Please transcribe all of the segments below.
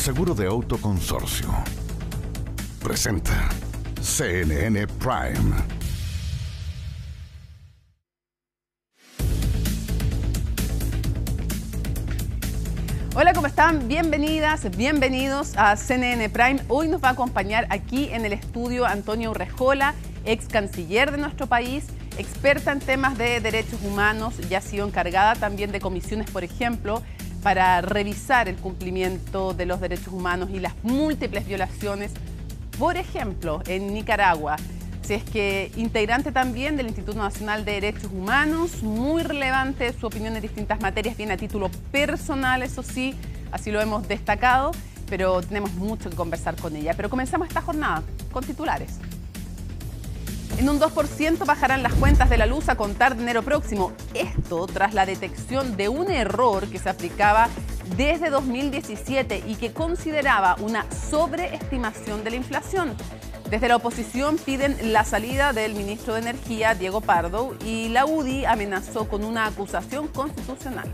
Seguro de Auto Consorcio presenta CNN Prime. Hola, ¿cómo están? Bienvenidas, bienvenidos a CNN Prime. Hoy nos va a acompañar aquí en el estudio Antonio Urrejola, ex canciller de nuestro país, experta en temas de derechos humanos, ya ha sido encargada también de comisiones, por ejemplo, para revisar el cumplimiento de los derechos humanos y las múltiples violaciones, por ejemplo, en Nicaragua. Si es que integrante también del Instituto Nacional de Derechos Humanos, muy relevante su opinión en distintas materias, bien a título personal, eso sí, así lo hemos destacado, pero tenemos mucho que conversar con ella. Pero comenzamos esta jornada con titulares. En un 2% bajarán las cuentas de la luz a contar de enero próximo. Esto tras la detección de un error que se aplicaba desde 2017 y que consideraba una sobreestimación de la inflación. Desde la oposición piden la salida del ministro de Energía, Diego Pardo, y la UDI amenazó con una acusación constitucional.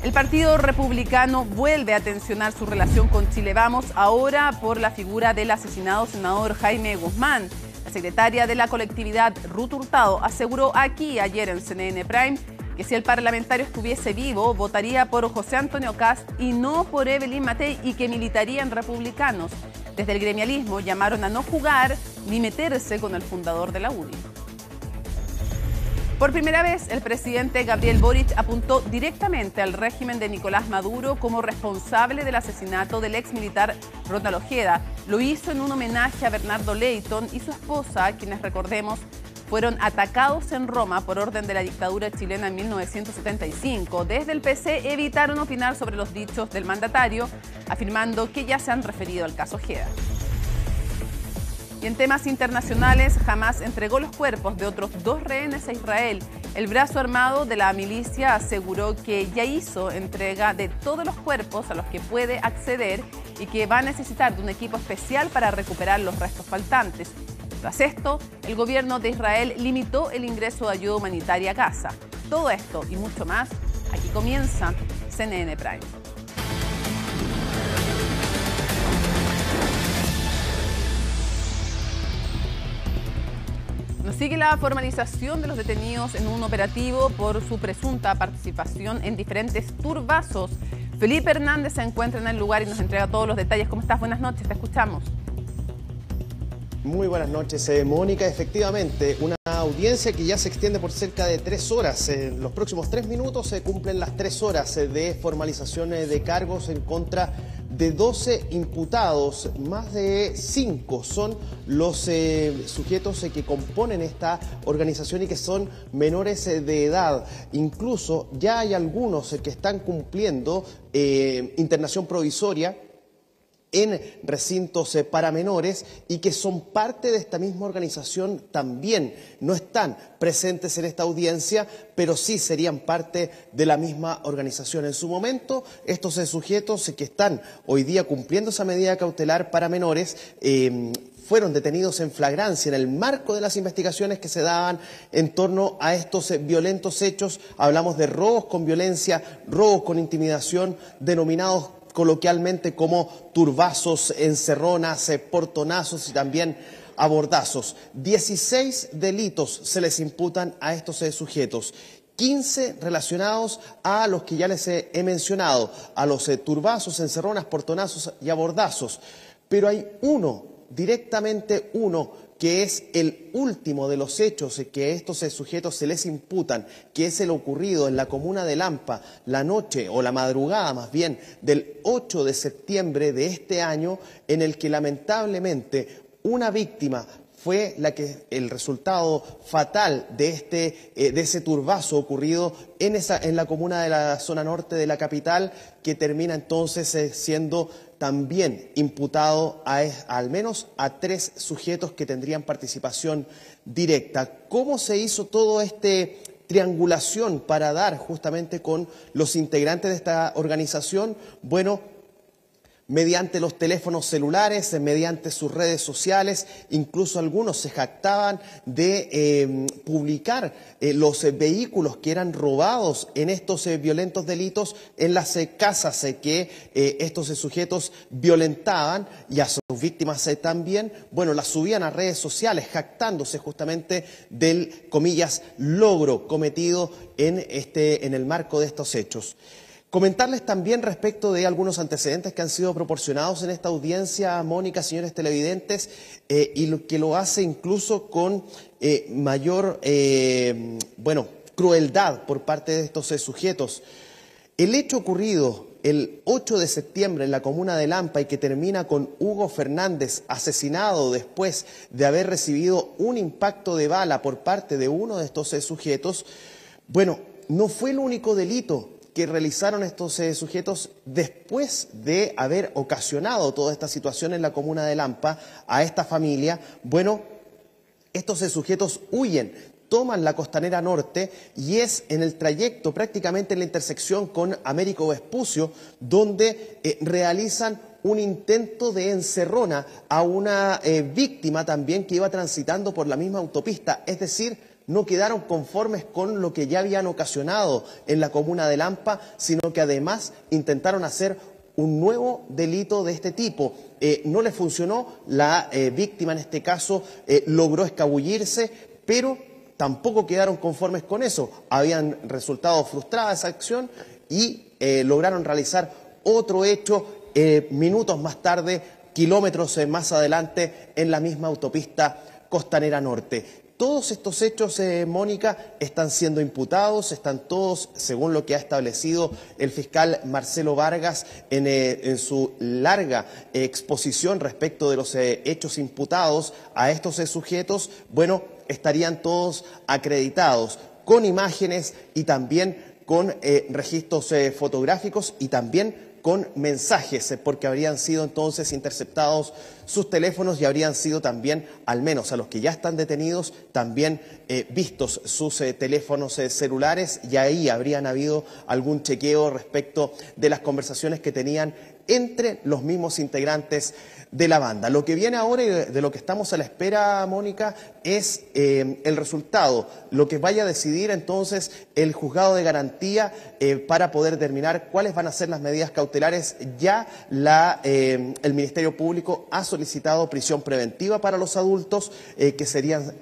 El Partido Republicano vuelve a tensionar su relación con Chile Vamos, ahora por la figura del asesinado senador Jaime Guzmán. La secretaria de la colectividad, Ruth Hurtado, aseguró aquí ayer en CNN Prime que si el parlamentario estuviese vivo, votaría por José Antonio Kast y no por Evelyn Matei, y que militaría en Republicanos. Desde el gremialismo llamaron a no jugar ni meterse con el fundador de la UDI. Por primera vez, el presidente Gabriel Boric apuntó directamente al régimen de Nicolás Maduro como responsable del asesinato del ex militar Ronald Ojeda. Lo hizo en un homenaje a Bernardo Leyton y su esposa, quienes, recordemos, fueron atacados en Roma por orden de la dictadura chilena en 1975. Desde el PC evitaron opinar sobre los dichos del mandatario, afirmando que ya se han referido al caso Ojeda. Y en temas internacionales, Hamás entregó los cuerpos de otros 2 rehenes a Israel. El brazo armado de la milicia aseguró que ya hizo entrega de todos los cuerpos a los que puede acceder y que va a necesitar de un equipo especial para recuperar los restos faltantes. Tras esto, el gobierno de Israel limitó el ingreso de ayuda humanitaria a Gaza. Todo esto y mucho más, aquí comienza CNN Prime. Nos sigue la formalización de los detenidos en un operativo por su presunta participación en diferentes turbazos. Felipe Hernández se encuentra en el lugar y nos entrega todos los detalles. ¿Cómo estás? Buenas noches, te escuchamos. Muy buenas noches, Mónica. Efectivamente, una audiencia que ya se extiende por cerca de 3 horas. En los próximos 3 minutos se cumplen las 3 horas de formalización de cargos en contra de 12 imputados. Más de 5 son los sujetos que componen esta organización y que son menores de edad. Incluso ya hay algunos que están cumpliendo internación provisoria en recintos para menores y que son parte de esta misma organización también. No están presentes en esta audiencia, pero sí serían parte de la misma organización. En su momento, estos sujetos que están hoy día cumpliendo esa medida cautelar para menores fueron detenidos en flagrancia en el marco de las investigaciones que se daban en torno a estos violentos hechos. Hablamos de robos con violencia, robos con intimidación, denominados coloquialmente como turbazos, encerronas, portonazos y también abordazos. 16 delitos se les imputan a estos sujetos. 15 relacionados a los que ya les he mencionado, a los turbazos, encerronas, portonazos y abordazos. Pero hay directamente uno, que es el último de los hechos que a estos sujetos se les imputan, que es el ocurrido en la comuna de Lampa, la noche o la madrugada más bien del 8 de septiembre de este año, en el que lamentablemente una víctima fue el resultado fatal de ese turbazo ocurrido en la comuna de la zona norte de la capital, que termina entonces siendo también imputado al menos a 3 sujetos que tendrían participación directa. ¿Cómo se hizo todo triangulación para dar justamente con los integrantes de esta organización? Bueno, mediante los teléfonos celulares, mediante sus redes sociales. Incluso algunos se jactaban de publicar los vehículos que eran robados en estos violentos delitos en las casas que estos sujetos violentaban, y a sus víctimas también, bueno, las subían a redes sociales jactándose justamente del, comillas, logro cometido en el marco de estos hechos. Comentarles también respecto de algunos antecedentes que han sido proporcionados en esta audiencia, Mónica, señores televidentes, y lo que lo hace incluso con mayor crueldad por parte de estos sujetos. El hecho ocurrido el 8 de septiembre en la comuna de Lampa y que termina con Hugo Fernández asesinado después de haber recibido un impacto de bala por parte de uno de estos sujetos, bueno, no fue el único delito que realizaron estos sujetos después de haber ocasionado toda esta situación en la comuna de Lampa a esta familia. Bueno, estos sujetos huyen, toman la Costanera Norte y es en el trayecto, prácticamente en la intersección con Américo Vespucio, donde realizan un intento de encerrona a una víctima también que iba transitando por la misma autopista, es decir, no quedaron conformes con lo que ya habían ocasionado en la comuna de Lampa, sino que además intentaron hacer un nuevo delito de este tipo. No le funcionó, la víctima en este caso logró escabullirse, pero tampoco quedaron conformes con eso. Habían resultado frustrada esa acción y lograron realizar otro hecho minutos más tarde, kilómetros más adelante, en la misma autopista Costanera Norte. Todos estos hechos, Mónica, están siendo imputados, están todos, según lo que ha establecido el fiscal Marcelo Vargas en su larga exposición respecto de los hechos imputados a estos sujetos, bueno, estarían todos acreditados con imágenes y también con registros fotográficos y también con mensajes, porque habrían sido entonces interceptados sus teléfonos y habrían sido también, al menos a los que ya están detenidos, también vistos sus teléfonos celulares, y ahí habrían habido algún chequeo respecto de las conversaciones que tenían entre los mismos integrantes de la banda. Lo que viene ahora y de lo que estamos a la espera, Mónica, es el resultado, lo que vaya a decidir entonces el juzgado de garantía para poder determinar cuáles van a ser las medidas cautelares. Ya el Ministerio Público ha solicitado prisión preventiva para los adultos, que serían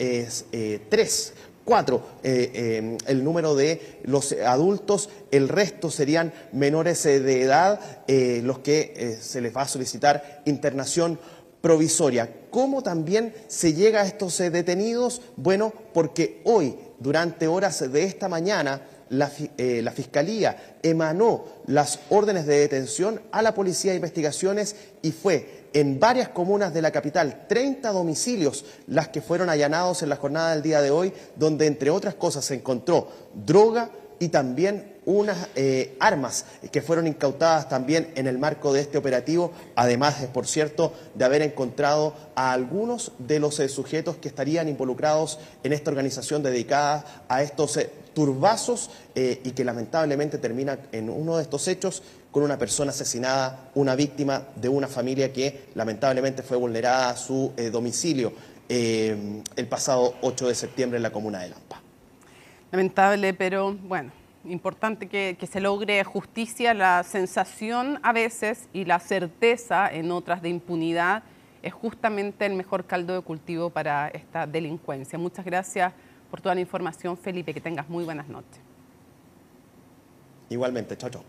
4 el número de los adultos, el resto serían menores de edad, los que se les va a solicitar internación provisoria. ¿Cómo también se llega a estos detenidos? Bueno, porque hoy, durante horas de esta mañana, la Fiscalía emanó las órdenes de detención a la Policía de Investigaciones y fue en varias comunas de la capital, 30 domicilios las que fueron allanados en la jornada del día de hoy, donde entre otras cosas se encontró droga y también unas armas que fueron incautadas también en el marco de este operativo, además, por cierto, de haber encontrado a algunos de los sujetos que estarían involucrados en esta organización dedicada a estos turbazos y que lamentablemente termina en uno de estos hechos con una persona asesinada, una víctima de una familia que lamentablemente fue vulnerada a su domicilio el pasado 8 de septiembre en la comuna de Lampa. Lamentable, pero bueno, importante que se logre justicia. La sensación a veces y la certeza en otras de impunidad es justamente el mejor caldo de cultivo para esta delincuencia. Muchas gracias por toda la información, Felipe. Que tengas muy buenas noches. Igualmente, chao, chao.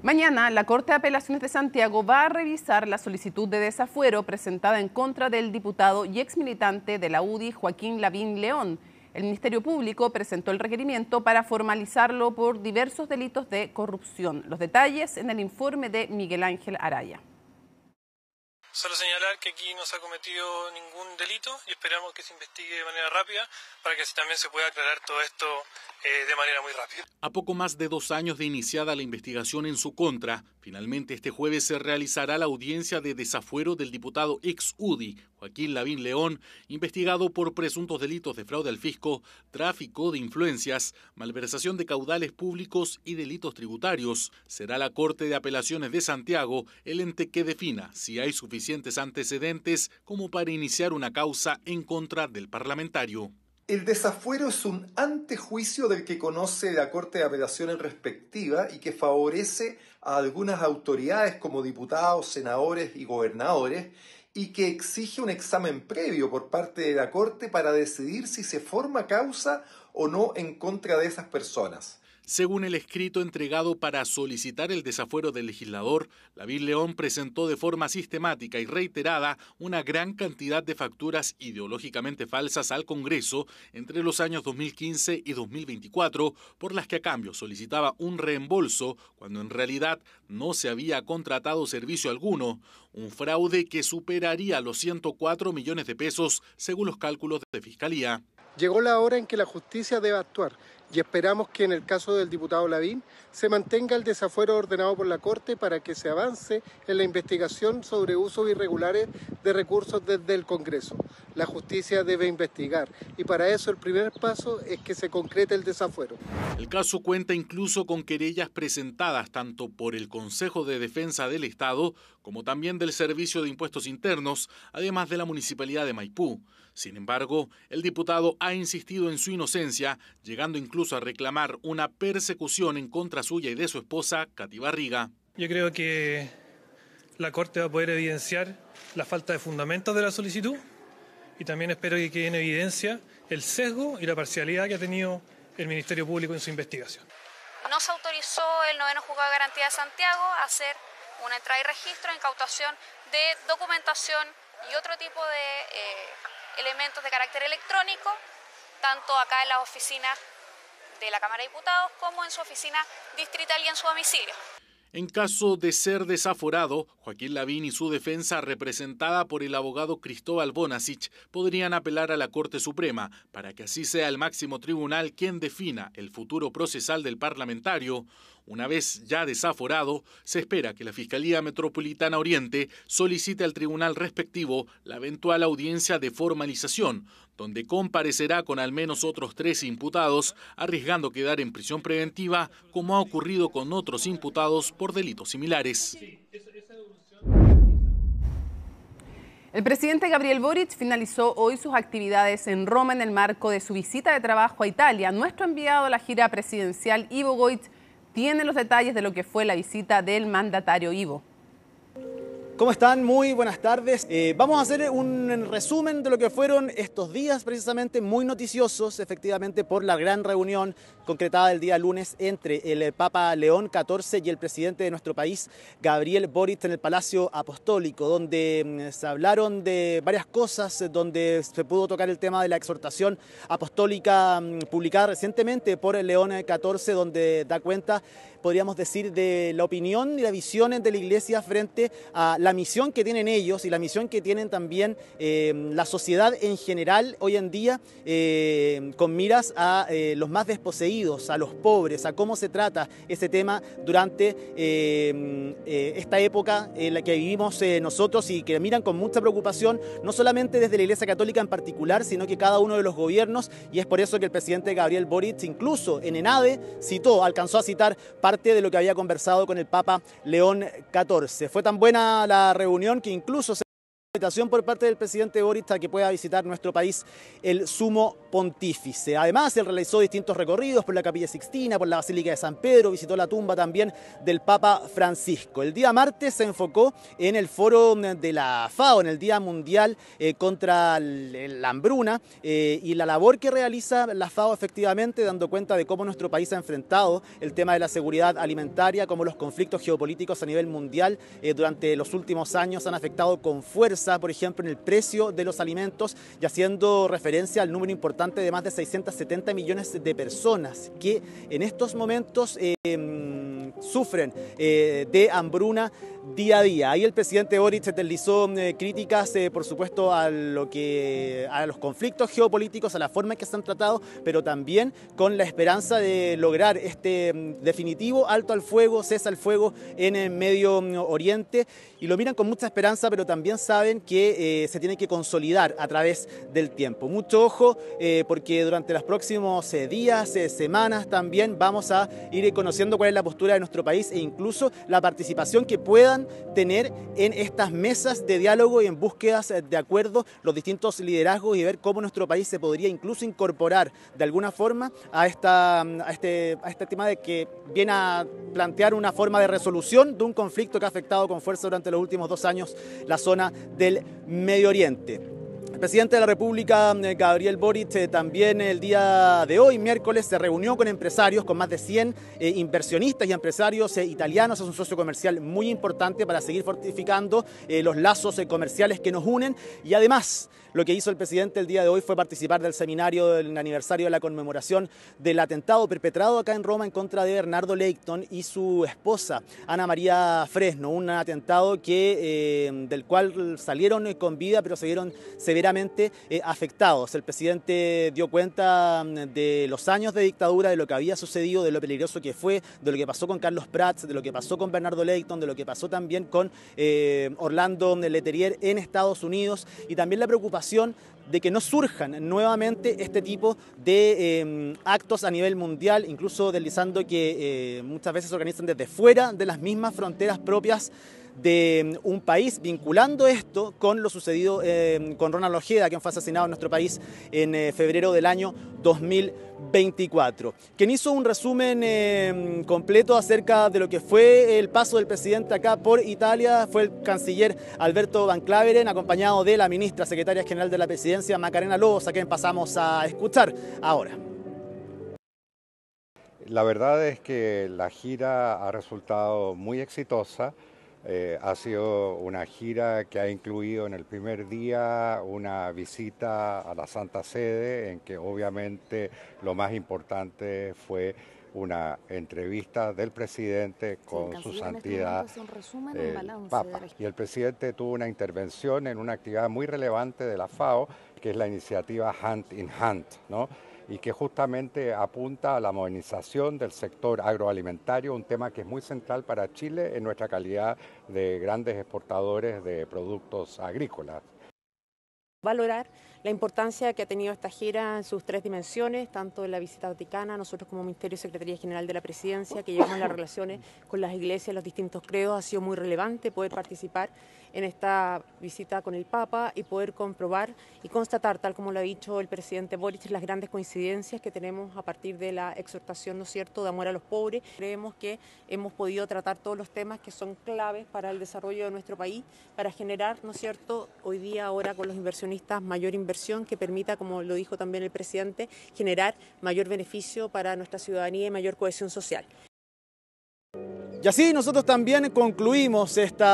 Mañana, la Corte de Apelaciones de Santiago va a revisar la solicitud de desafuero presentada en contra del diputado y exmilitante de la UDI, Joaquín Lavín León. El Ministerio Público presentó el requerimiento para formalizarlo por diversos delitos de corrupción. Los detalles en el informe de Miguel Ángel Araya. Solo señalar que aquí no se ha cometido ningún delito y esperamos que se investigue de manera rápida para que así también se pueda aclarar todo esto de manera muy rápida. A poco más de 2 años de iniciada la investigación en su contra, finalmente este jueves se realizará la audiencia de desafuero del diputado ex UDI, Joaquín Lavín León, investigado por presuntos delitos de fraude al fisco, tráfico de influencias, malversación de caudales públicos y delitos tributarios. Será la Corte de Apelaciones de Santiago el ente que defina si hay suficientes antecedentes como para iniciar una causa en contra del parlamentario. El desafuero es un antejuicio del que conoce la Corte de Apelaciones respectiva y que favorece a algunas autoridades como diputados, senadores y gobernadores y que exige un examen previo por parte de la Corte para decidir si se forma causa o no en contra de esas personas. Según el escrito entregado para solicitar el desafuero del legislador, Lavín León presentó de forma sistemática y reiterada una gran cantidad de facturas ideológicamente falsas al Congreso entre los años 2015 y 2024, por las que a cambio solicitaba un reembolso cuando en realidad no se había contratado servicio alguno, un fraude que superaría los 104 millones de pesos según los cálculos de Fiscalía. Llegó la hora en que la justicia debe actuar y esperamos que en el caso del diputado Lavín se mantenga el desafuero ordenado por la Corte para que se avance en la investigación sobre usos irregulares de recursos desde el Congreso. La justicia debe investigar y para eso el primer paso es que se concrete el desafuero. El caso cuenta incluso con querellas presentadas tanto por el Consejo de Defensa del Estado como también del Servicio de Impuestos Internos, además de la Municipalidad de Maipú. Sin embargo, el diputado ha insistido en su inocencia, llegando incluso a reclamar una persecución en contra suya y de su esposa, Katy Barriga. Yo creo que la Corte va a poder evidenciar la falta de fundamentos de la solicitud y también espero que quede en evidencia el sesgo y la parcialidad que ha tenido el Ministerio Público en su investigación. No se autorizó el 9º Juzgado de Garantía de Santiago a hacer una entrada y registro, incautación de documentación y otro tipo de elementos de carácter electrónico, tanto acá en las oficinas de la Cámara de Diputados como en su oficina distrital y en su domicilio. En caso de ser desaforado, Joaquín Lavín y su defensa, representada por el abogado Cristóbal Bonasich, podrían apelar a la Corte Suprema para que así sea el máximo tribunal quien defina el futuro procesal del parlamentario. Una vez ya desaforado, se espera que la Fiscalía Metropolitana Oriente solicite al tribunal respectivo la eventual audiencia de formalización, donde comparecerá con al menos otros 3 imputados, arriesgando quedar en prisión preventiva, como ha ocurrido con otros imputados por delitos similares. El presidente Gabriel Boric finalizó hoy sus actividades en Roma en el marco de su visita de trabajo a Italia. Nuestro enviado a la gira presidencial, Ivo Goitz, tiene los detalles de lo que fue la visita del mandatario. Ivo. ¿Cómo están? Muy buenas tardes. Vamos a hacer un resumen de lo que fueron estos días precisamente muy noticiosos, efectivamente por la gran reunión concretada el día lunes entre el Papa León XIV y el presidente de nuestro país, Gabriel Boric, en el Palacio Apostólico, donde se hablaron de varias cosas, donde se pudo tocar el tema de la exhortación apostólica publicada recientemente por el León XIV, donde da cuenta, podríamos decir, de la opinión y la visión de la Iglesia frente a la misión que tienen ellos y la misión que tienen también la sociedad en general hoy en día, con miras a los más desposeídos, a los pobres, a cómo se trata ese tema durante esta época en la que vivimos nosotros y que miran con mucha preocupación, no solamente desde la Iglesia Católica en particular, sino que cada uno de los gobiernos, y es por eso que el presidente Gabriel Boric incluso en ENADE alcanzó a citar parte de lo que había conversado con el Papa León XIV. Fue tan buena la reunión que incluso se invitación por parte del presidente Boric a que pueda visitar nuestro país el Sumo Pontífice. Además, él realizó distintos recorridos por la Capilla Sixtina, por la Basílica de San Pedro, visitó la tumba también del Papa Francisco. El día martes se enfocó en el foro de la FAO, en el Día Mundial contra la Hambruna y la labor que realiza la FAO efectivamente, dando cuenta de cómo nuestro país ha enfrentado el tema de la seguridad alimentaria, cómo los conflictos geopolíticos a nivel mundial durante los últimos años han afectado con fuerza, por ejemplo, en el precio de los alimentos y haciendo referencia al número importante de más de 670 millones de personas que en estos momentos sufren de hambruna día a día. Ahí el presidente Boric deslizó críticas, por supuesto, a los conflictos geopolíticos, a la forma en que se han tratado, pero también con la esperanza de lograr este definitivo alto al fuego, cese al fuego en el Medio Oriente. Y lo miran con mucha esperanza, pero también saben que se tiene que consolidar a través del tiempo. Mucho ojo, porque durante los próximos días, semanas también vamos a ir conociendo cuál es la postura de nuestro país e incluso la participación que puedan tener en estas mesas de diálogo y en búsquedas de acuerdo los distintos liderazgos y ver cómo nuestro país se podría incluso incorporar de alguna forma a este tema de que viene a plantear una forma de resolución de un conflicto que ha afectado con fuerza durante los últimos 2 años la zona del Medio Oriente. El presidente de la República, Gabriel Boric, también el día de hoy, miércoles, se reunió con empresarios, con más de 100 inversionistas y empresarios italianos. Es un socio comercial muy importante para seguir fortificando los lazos comerciales que nos unen. Y además, lo que hizo el presidente el día de hoy fue participar del seminario del aniversario de la conmemoración del atentado perpetrado acá en Roma en contra de Bernardo Leighton y su esposa, Ana María Fresno. Un atentado del cual salieron con vida, pero se vieron severamente afectados. El presidente dio cuenta de los años de dictadura, de lo que había sucedido, de lo peligroso que fue, de lo que pasó con Carlos Prats, de lo que pasó con Bernardo Leighton, de lo que pasó también con Orlando Letelier en Estados Unidos, y también la preocupación de que no surjan nuevamente este tipo de actos a nivel mundial, incluso deslizando que muchas veces se organizan desde fuera de las mismas fronteras propias de un país, vinculando esto con lo sucedido con Ronald Ojeda, quien fue asesinado en nuestro país en febrero del año 2024. Quien hizo un resumen completo acerca de lo que fue el paso del presidente acá por Italia fue el canciller Alberto Van Claveren, acompañado de la ministra secretaria general de la presidencia, Macarena Lobos, a quien pasamos a escuchar ahora. La verdad es que la gira ha resultado muy exitosa. Ha sido una gira que ha incluido en el primer día una visita a la Santa Sede, en que obviamente lo más importante fue una entrevista del presidente con su santidad Papa. Y el presidente tuvo una intervención en una actividad muy relevante de la FAO, que es la iniciativa Hand in Hand, ¿no? Y que justamente apunta a la modernización del sector agroalimentario, un tema que es muy central para Chile en nuestra calidad de grandes exportadores de productos agrícolas. Valorar la importancia que ha tenido esta gira en sus 3 dimensiones, tanto en la visita vaticana, nosotros como Ministerio y Secretaría General de la Presidencia, que llevamos las relaciones con las iglesias, los distintos credos, ha sido muy relevante poder participar en esta visita con el Papa y poder comprobar y constatar, tal como lo ha dicho el presidente Boric, las grandes coincidencias que tenemos a partir de la exhortación, ¿no es cierto?, de amor a los pobres. Creemos que hemos podido tratar todos los temas que son claves para el desarrollo de nuestro país, para generar, ¿no es cierto?, hoy día, ahora con los inversionistas, mayor inversión que permita, como lo dijo también el presidente, generar mayor beneficio para nuestra ciudadanía y mayor cohesión social. Y así nosotros también concluimos este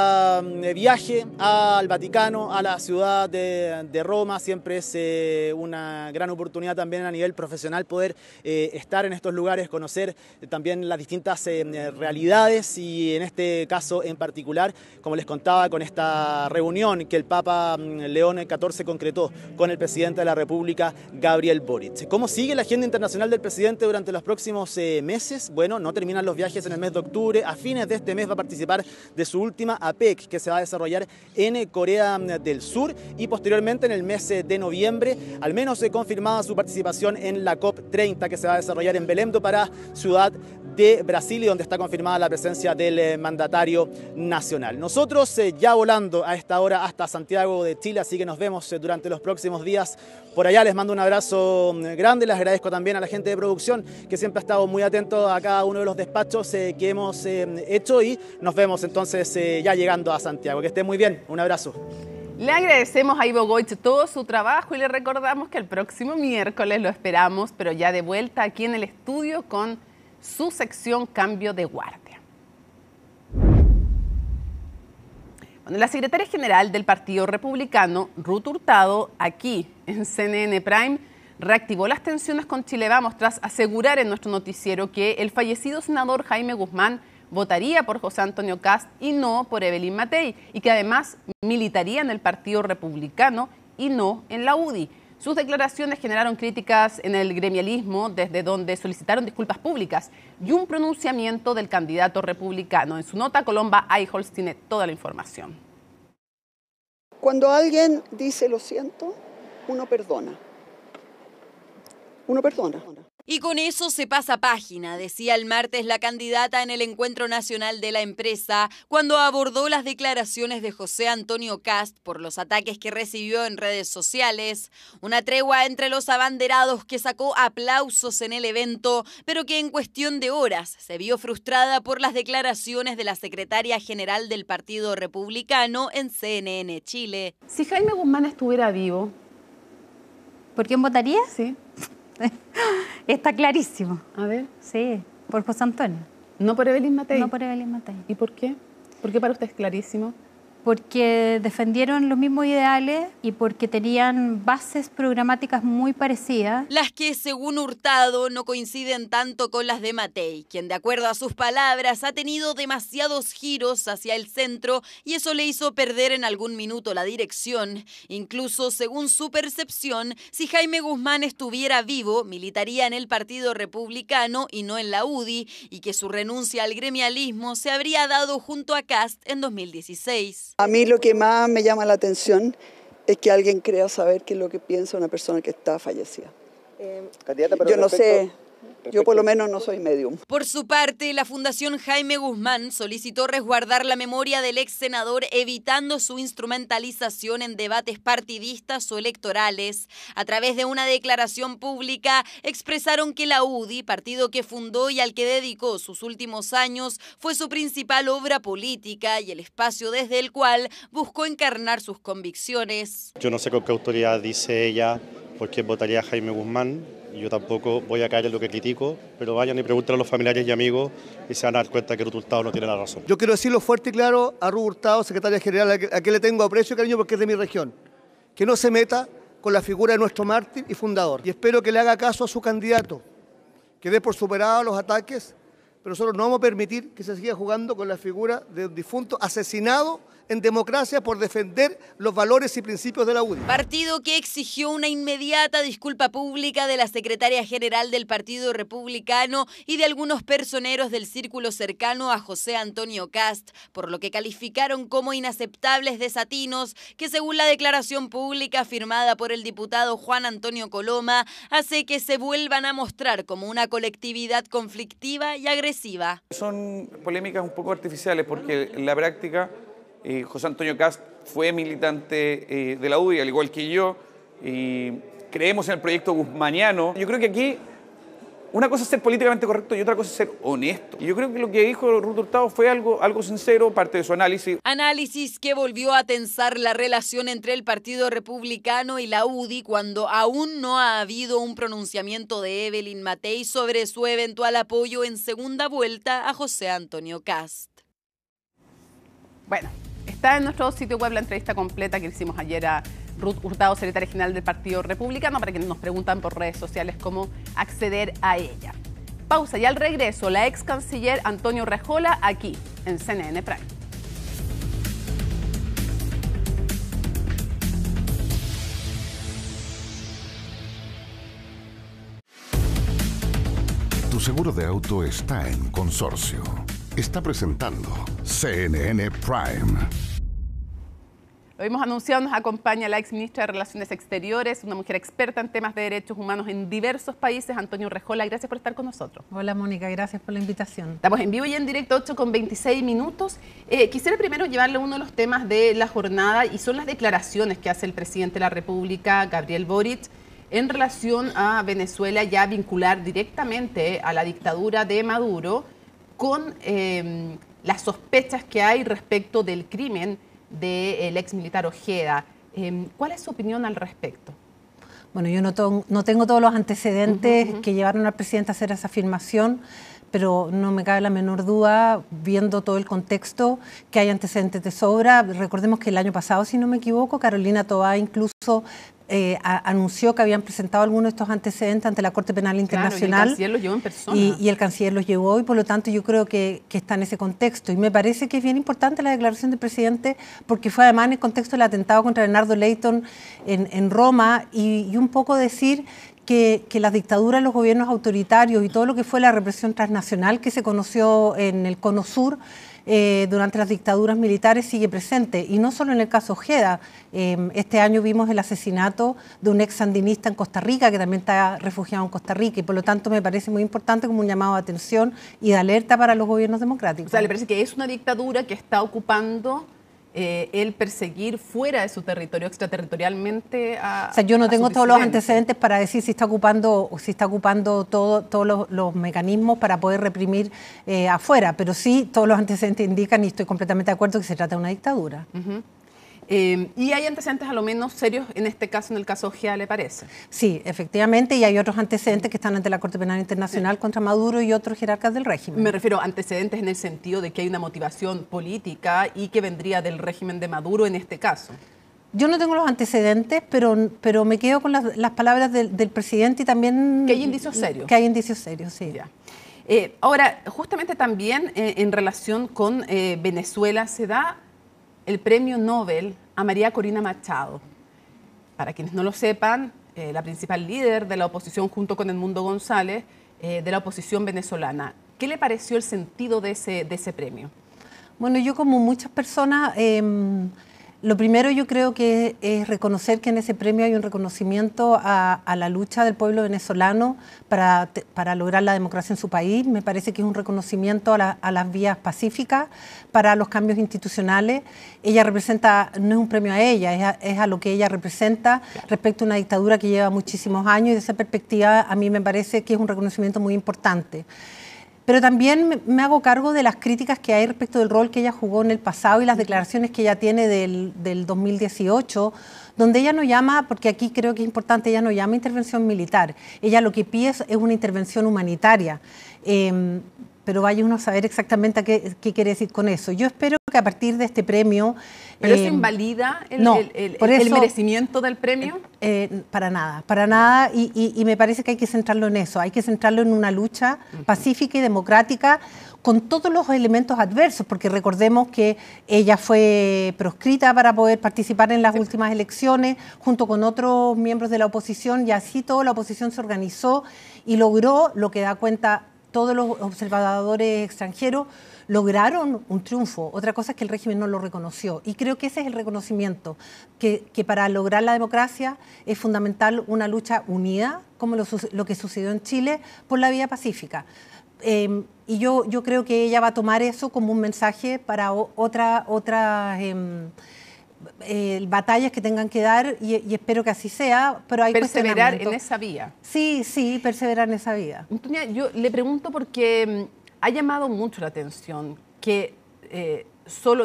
viaje al Vaticano, a la ciudad de Roma. Siempre es una gran oportunidad también a nivel profesional poder estar en estos lugares, conocer también las distintas realidades y en este caso en particular, como les contaba, con esta reunión que el Papa León XIV concretó con el presidente de la República, Gabriel Boric. ¿Cómo sigue la agenda internacional del presidente durante los próximos meses? Bueno, no terminan los viajes en el mes de octubre. A fines de este mes va a participar de su última APEC, que se va a desarrollar en Corea del Sur, y posteriormente en el mes de noviembre, al menos confirmada su participación en la COP30, que se va a desarrollar en Belém do Pará, ciudad de Brasil, y donde está confirmada la presencia del mandatario nacional. Nosotros ya volando a esta hora hasta Santiago de Chile, así que nos vemos durante los próximos días por allá. Les mando un abrazo grande, les agradezco también a la gente de producción que siempre ha estado muy atento a cada uno de los despachos que hemos hecho, y nos vemos entonces ya llegando a Santiago. Que estén muy bien, un abrazo. Le agradecemos a Ivo Goich todo su trabajo y le recordamos que el próximo miércoles lo esperamos, pero ya de vuelta aquí en el estudio con su sección Cambio de Guardia. Bueno, la secretaria general del Partido Republicano, Ruth Hurtado, aquí en CNN Prime, reactivó las tensiones con Chile Vamos tras asegurar en nuestro noticiero que el fallecido senador Jaime Guzmán votaría por José Antonio Kast y no por Evelyn Matei, y que además militaría en el Partido Republicano y no en la UDI. Sus declaraciones generaron críticas en el gremialismo, desde donde solicitaron disculpas públicas y un pronunciamiento del candidato republicano. En su nota, Colomba Eichholz tiene toda la información. Cuando alguien dice lo siento, uno perdona. Uno perdona. Y con eso se pasa página, decía el martes la candidata en el Encuentro Nacional de la Empresa, cuando abordó las declaraciones de José Antonio Kast por los ataques que recibió en redes sociales. Una tregua entre los abanderados que sacó aplausos en el evento, pero que en cuestión de horas se vio frustrada por las declaraciones de la secretaria general del Partido Republicano en CNN Chile. Si Jaime Guzmán estuviera vivo, ¿por quién votaría? Sí. Está clarísimo. A ver. Sí, por José Antonio. ¿No por Evelyn Matei? No por Evelyn Matei. ¿Y por qué? ¿Por qué para usted es clarísimo? Porque defendieron los mismos ideales y porque tenían bases programáticas muy parecidas. Las que, según Hurtado, no coinciden tanto con las de Matei, quien, de acuerdo a sus palabras, ha tenido demasiados giros hacia el centro y eso le hizo perder en algún minuto la dirección. Incluso, según su percepción, si Jaime Guzmán estuviera vivo, militaría en el Partido Republicano y no en la UDI, y que su renuncia al gremialismo se habría dado junto a Kast en 2016. A mí lo que más me llama la atención es que alguien crea saber qué es lo que piensa una persona que está fallecida. Yo no sé, yo por lo menos no soy medium. Por su parte, la Fundación Jaime Guzmán solicitó resguardar la memoria del ex senador, evitando su instrumentalización en debates partidistas o electorales. A través de una declaración pública, expresaron que la UDI, partido que fundó y al que dedicó sus últimos años, fue su principal obra política y el espacio desde el cual buscó encarnar sus convicciones. Yo no sé con qué autoridad dice ella por quién votaría Jaime Guzmán. Yo tampoco voy a caer en lo que critico, pero vayan y pregunten a los familiares y amigos y se van a dar cuenta que Ruth Hurtado no tiene la razón. Yo quiero decirlo fuerte y claro a Ruth Hurtado, secretaria general, a quien le tengo aprecio y cariño porque es de mi región, que no se meta con la figura de nuestro mártir y fundador. Y espero que le haga caso a su candidato, que dé por superado los ataques, pero nosotros no vamos a permitir que se siga jugando con la figura de un difunto asesinado en democracia por defender los valores y principios de la UDI. Partido que exigió una inmediata disculpa pública de la secretaria general del Partido Republicano y de algunos personeros del círculo cercano a José Antonio Kast, por lo que calificaron como inaceptables desatinos que, según la declaración pública firmada por el diputado Juan Antonio Coloma, hace que se vuelvan a mostrar como una colectividad conflictiva y agresiva. Son polémicas un poco artificiales porque en la práctica José Antonio Kast fue militante de la UDI, al igual que yo, y creemos en el proyecto guzmaniano. Yo creo que aquí una cosa es ser políticamente correcto y otra cosa es ser honesto. Y yo creo que lo que dijo Ruth Hurtado fue algo sincero, parte de su análisis. Análisis que volvió a tensar la relación entre el Partido Republicano y la UDI cuando aún no ha habido un pronunciamiento de Evelyn Matei sobre su eventual apoyo en segunda vuelta a José Antonio Kast. Bueno, está en nuestro sitio web la entrevista completa que hicimos ayer a Ruth Hurtado, secretaria general del Partido Republicano, para quienes nos preguntan por redes sociales cómo acceder a ella. Pausa y al regreso, la ex canciller Antonio Urrejola aquí en CNN Prime. Tu seguro de auto está en Consorcio. Está presentando CNN Prime. Lo hemos anunciado, nos acompaña la ex ministra de Relaciones Exteriores, una mujer experta en temas de derechos humanos en diversos países, Antonio Urrejola. Gracias por estar con nosotros. Hola Mónica, gracias por la invitación. Estamos en vivo y en directo, 8:26 minutos. Quisiera primero llevarle uno de los temas de la jornada y son las declaraciones que hace el presidente de la República, Gabriel Boric, en relación a Venezuela, ya vincular directamente a la dictadura de Maduro con las sospechas que hay respecto del crimen del ex militar Ojeda. ¿Cuál es su opinión al respecto? Bueno, yo no tengo todos los antecedentes que llevaron al presidente a hacer esa afirmación, pero no me cabe la menor duda, viendo todo el contexto, que hay antecedentes de sobra. Recordemos que el año pasado, si no me equivoco, Carolina Toá incluso anunció que habían presentado algunos de estos antecedentes ante la Corte Penal Internacional. Claro, y el canciller los llevó en persona. Y el canciller los llevó y por lo tanto yo creo que está en ese contexto. Y me parece que es bien importante la declaración del presidente porque fue además en el contexto del atentado contra Bernardo Leyton en Roma y un poco decir que las dictaduras, los gobiernos autoritarios y todo lo que fue la represión transnacional que se conoció en el Cono Sur durante las dictaduras militares sigue presente, y no solo en el caso Ojeda. Este año vimos el asesinato de un ex sandinista en Costa Rica, que también está refugiado en Costa Rica, y por lo tanto me parece muy importante como un llamado de atención y de alerta para los gobiernos democráticos. O sea, ¿le parece que es una dictadura que está ocupando el perseguir fuera de su territorio, extraterritorialmente o sea, yo no tengo todos los antecedentes para decir si está ocupando todos los mecanismos para poder reprimir afuera, pero sí todos los antecedentes indican, y estoy completamente de acuerdo, que se trata de una dictadura. Y hay antecedentes a lo menos serios en este caso, en el caso Ojeda, ¿le parece? Sí, efectivamente, y hay otros antecedentes que están ante la Corte Penal Internacional contra Maduro y otros jerarcas del régimen. Me refiero a antecedentes en el sentido de que hay una motivación política y que vendría del régimen de Maduro en este caso. Yo no tengo los antecedentes, pero me quedo con las palabras del presidente y también... Que hay indicios serios. Que hay indicios serios, sí. Ya. Ahora, justamente también en relación con Venezuela se da el premio Nobel a María Corina Machado. Para quienes no lo sepan, la principal líder de la oposición junto con Edmundo González, de la oposición venezolana. ¿Qué le pareció el sentido de ese premio? Bueno, yo como muchas personas, lo primero yo creo que es reconocer que en ese premio hay un reconocimiento a la lucha del pueblo venezolano para lograr la democracia en su país. Me parece que es un reconocimiento a las vías pacíficas para los cambios institucionales. Ella representa, no es un premio a ella, es a lo que ella representa respecto a una dictadura que lleva muchísimos años, y de esa perspectiva a mí me parece que es un reconocimiento muy importante. Pero también me hago cargo de las críticas que hay respecto del rol que ella jugó en el pasado y las declaraciones que ella tiene del 2018, donde ella no llama, porque aquí creo que es importante, ella no llama intervención militar. Ella lo que pide es una intervención humanitaria. Pero vaya uno a saber exactamente qué quiere decir con eso. Yo espero que a partir de este premio... ¿Pero eso invalida el merecimiento del premio? Para nada. Y me parece que hay que centrarlo en eso. Hay que centrarlo en una lucha pacífica y democrática con todos los elementos adversos, porque recordemos que ella fue proscrita para poder participar en las últimas elecciones junto con otros miembros de la oposición, y así toda la oposición se organizó y logró, lo que da cuenta todos los observadores extranjeros, lograron un triunfo. Otra cosa es que el régimen no lo reconoció. Y creo que ese es el reconocimiento, que para lograr la democracia es fundamental una lucha unida, como lo que sucedió en Chile, por la vía pacífica. Y yo creo que ella va a tomar eso como un mensaje para otras batallas que tengan que dar, y espero que así sea, pero hay perseverar en esa vía. Sí, perseverar en esa vía. Antonia, yo le pregunto porque ha llamado mucho la atención que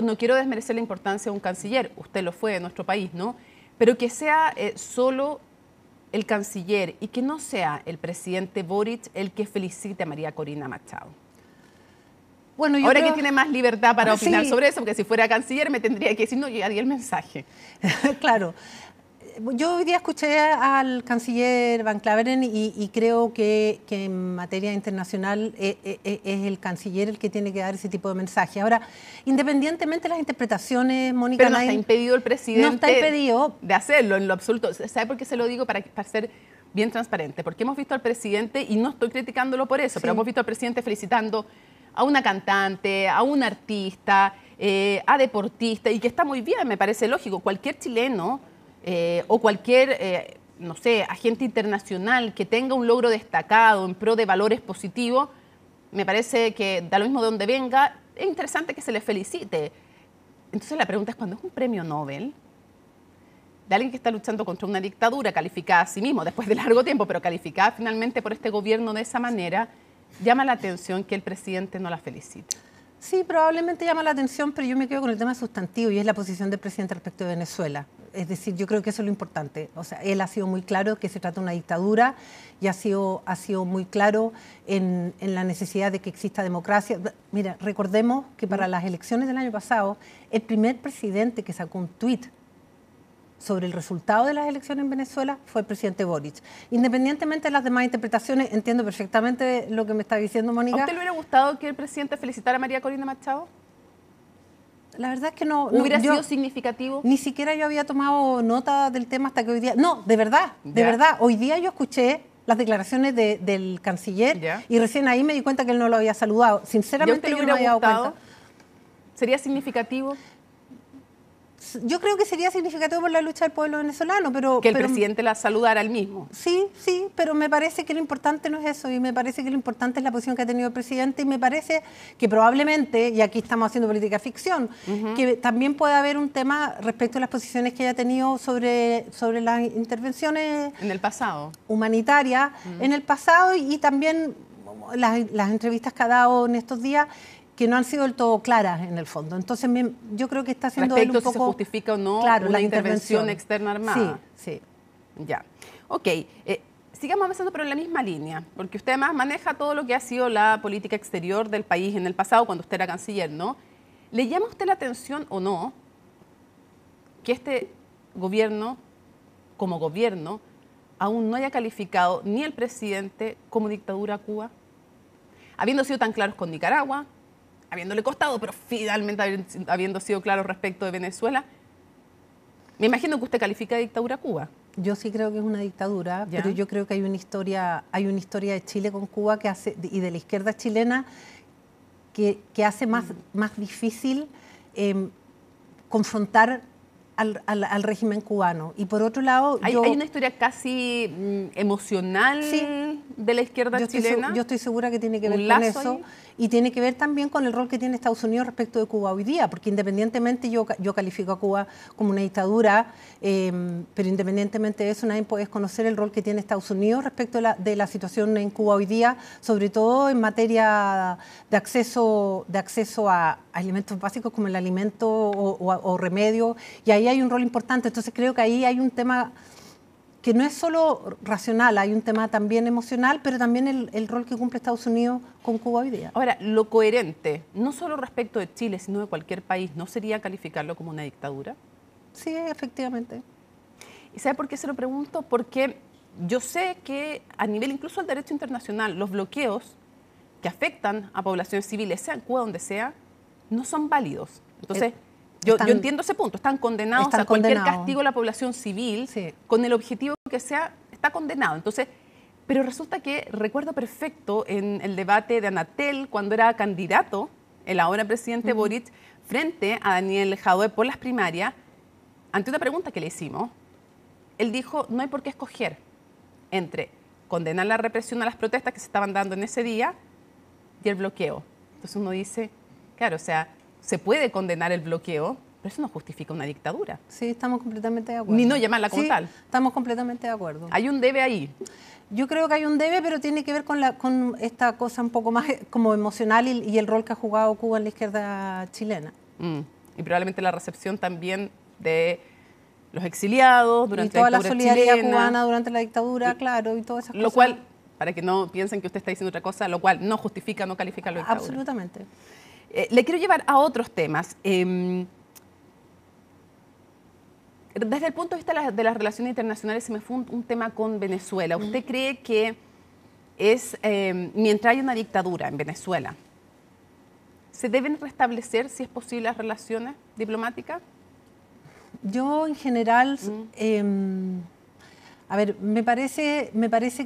no quiero desmerecer la importancia de un canciller, usted lo fue en nuestro país, ¿no? Pero que sea solo el canciller y que no sea el presidente Boric el que felicite a María Corina Machado. Bueno, ahora que tiene más libertad para opinar sobre eso, porque si fuera canciller me tendría que decir, no, llegaría el mensaje. Claro. Yo hoy día escuché al canciller Van Claveren y creo que en materia internacional es el canciller el que tiene que dar ese tipo de mensaje. Ahora, independientemente de las interpretaciones, Mónica... Pero no está impedido el presidente no está impedido de hacerlo en lo absoluto. ¿Sabe por qué se lo digo? Para ser bien transparente. Porque hemos visto al presidente, y no estoy criticándolo por eso, pero hemos visto al presidente felicitando a una cantante, a un artista, a deportistas, y que está muy bien, me parece lógico. Cualquier chileno o cualquier, no sé, agente internacional que tenga un logro destacado en pro de valores positivos, me parece que da lo mismo de donde venga, es interesante que se le felicite. Entonces la pregunta es, cuando es un premio Nobel de alguien que está luchando contra una dictadura calificada a sí mismo, después de largo tiempo, pero calificada finalmente por este gobierno de esa manera, llama la atención que el presidente no la felicite. Sí, probablemente llama la atención, pero yo me quedo con el tema sustantivo, y es la posición del presidente respecto de Venezuela. Es decir, yo creo que eso es lo importante. O sea, él ha sido muy claro que se trata de una dictadura, y ha sido muy claro en la necesidad de que exista democracia. Mira, recordemos que para las elecciones del año pasado, el primer presidente que sacó un tuit sobre el resultado de las elecciones en Venezuela fue el presidente Boric. Independientemente de las demás interpretaciones, entiendo perfectamente lo que me está diciendo Mónica. ¿A usted le hubiera gustado que el presidente felicitara a María Corina Machado? La verdad es que no. ¿Hubiera sido significativo? Ni siquiera yo había tomado nota del tema hasta que hoy día... No, de verdad. Hoy día yo escuché las declaraciones del canciller y recién ahí me di cuenta que él no lo había saludado. Sinceramente yo no me había dado cuenta. ¿Sería significativo? Yo creo que sería significativo por la lucha del pueblo venezolano, pero... Que el presidente la saludara al mismo. Sí, pero me parece que lo importante no es eso, y me parece que lo importante es la posición que ha tenido el presidente, y me parece que probablemente, y aquí estamos haciendo política ficción, que también puede haber un tema respecto a las posiciones que haya tenido sobre las intervenciones... En el pasado. Humanitarias, en el pasado, y también las entrevistas que ha dado en estos días, que no han sido del todo claras en el fondo. Entonces yo creo que está haciendo respecto un poco... si se justifica o no una intervención externa armada. Sí. Ya. Ok. Sigamos avanzando, pero en la misma línea, porque usted además maneja todo lo que ha sido la política exterior del país en el pasado, cuando usted era canciller, ¿no? ¿Le llama a usted la atención o no que este gobierno, como gobierno, aún no haya calificado ni el presidente como dictadura a Cuba? Habiendo sido tan claros con Nicaragua, habiéndole costado, pero finalmente habiendo sido claro respecto de Venezuela, me imagino que usted califica de dictadura a Cuba. Yo sí creo que es una dictadura, pero yo creo que hay una historia de Chile con Cuba que hace, y de la izquierda chilena que hace más difícil confrontar al régimen cubano. Y por otro lado... Hay una historia casi emocional de la izquierda chilena. Yo estoy segura que tiene que ver con eso. Ahí. Y tiene que ver también con el rol que tiene Estados Unidos respecto de Cuba hoy día, porque independientemente yo califico a Cuba como una dictadura, pero independientemente de eso nadie puede desconocer el rol que tiene Estados Unidos respecto de la situación en Cuba hoy día, sobre todo en materia de acceso a alimentos básicos como el alimento o remedio, y ahí hay un rol importante. Entonces creo que ahí hay un tema que no es solo racional, hay un tema también emocional, pero también el rol que cumple Estados Unidos con Cuba hoy día. Ahora, lo coherente, no solo respecto de Chile, sino de cualquier país, ¿no sería calificarlo como una dictadura? Sí, efectivamente. ¿Y sabe por qué se lo pregunto? Porque yo sé que a nivel incluso del derecho internacional, los bloqueos que afectan a poblaciones civiles, sea en Cuba donde sea, no son válidos. Entonces... Yo entiendo ese punto, están condenados a cualquier castigo a la población civil, con el objetivo que sea, está condenado. Entonces, pero resulta que recuerdo perfecto en el debate de Anatel, cuando era candidato, el ahora presidente Boric, frente a Daniel Jadue por las primarias, ante una pregunta que le hicimos, él dijo, no hay por qué escoger entre condenar la represión a las protestas que se estaban dando en ese día y el bloqueo. Entonces uno dice, claro, o sea, se puede condenar el bloqueo, pero eso no justifica una dictadura. Sí, estamos completamente de acuerdo. Ni no llamarla como tal. Estamos completamente de acuerdo. ¿Hay un debe ahí? Yo creo que hay un debe, pero tiene que ver con esta cosa un poco más como emocional y el rol que ha jugado Cuba en la izquierda chilena. Y probablemente la recepción también de los exiliados durante la dictadura chilena. Y toda la solidaridad cubana durante la dictadura, claro, y todas esas cosas. Lo cual, para que no piensen que usted está diciendo otra cosa, lo cual no justifica, no califica la dictadura. Absolutamente. Le quiero llevar a otros temas. Desde el punto de vista de las relaciones internacionales, se me fue un tema con Venezuela. ¿Usted cree que mientras hay una dictadura en Venezuela, se deben restablecer, si es posible, las relaciones diplomáticas? Yo, en general, a ver, me parece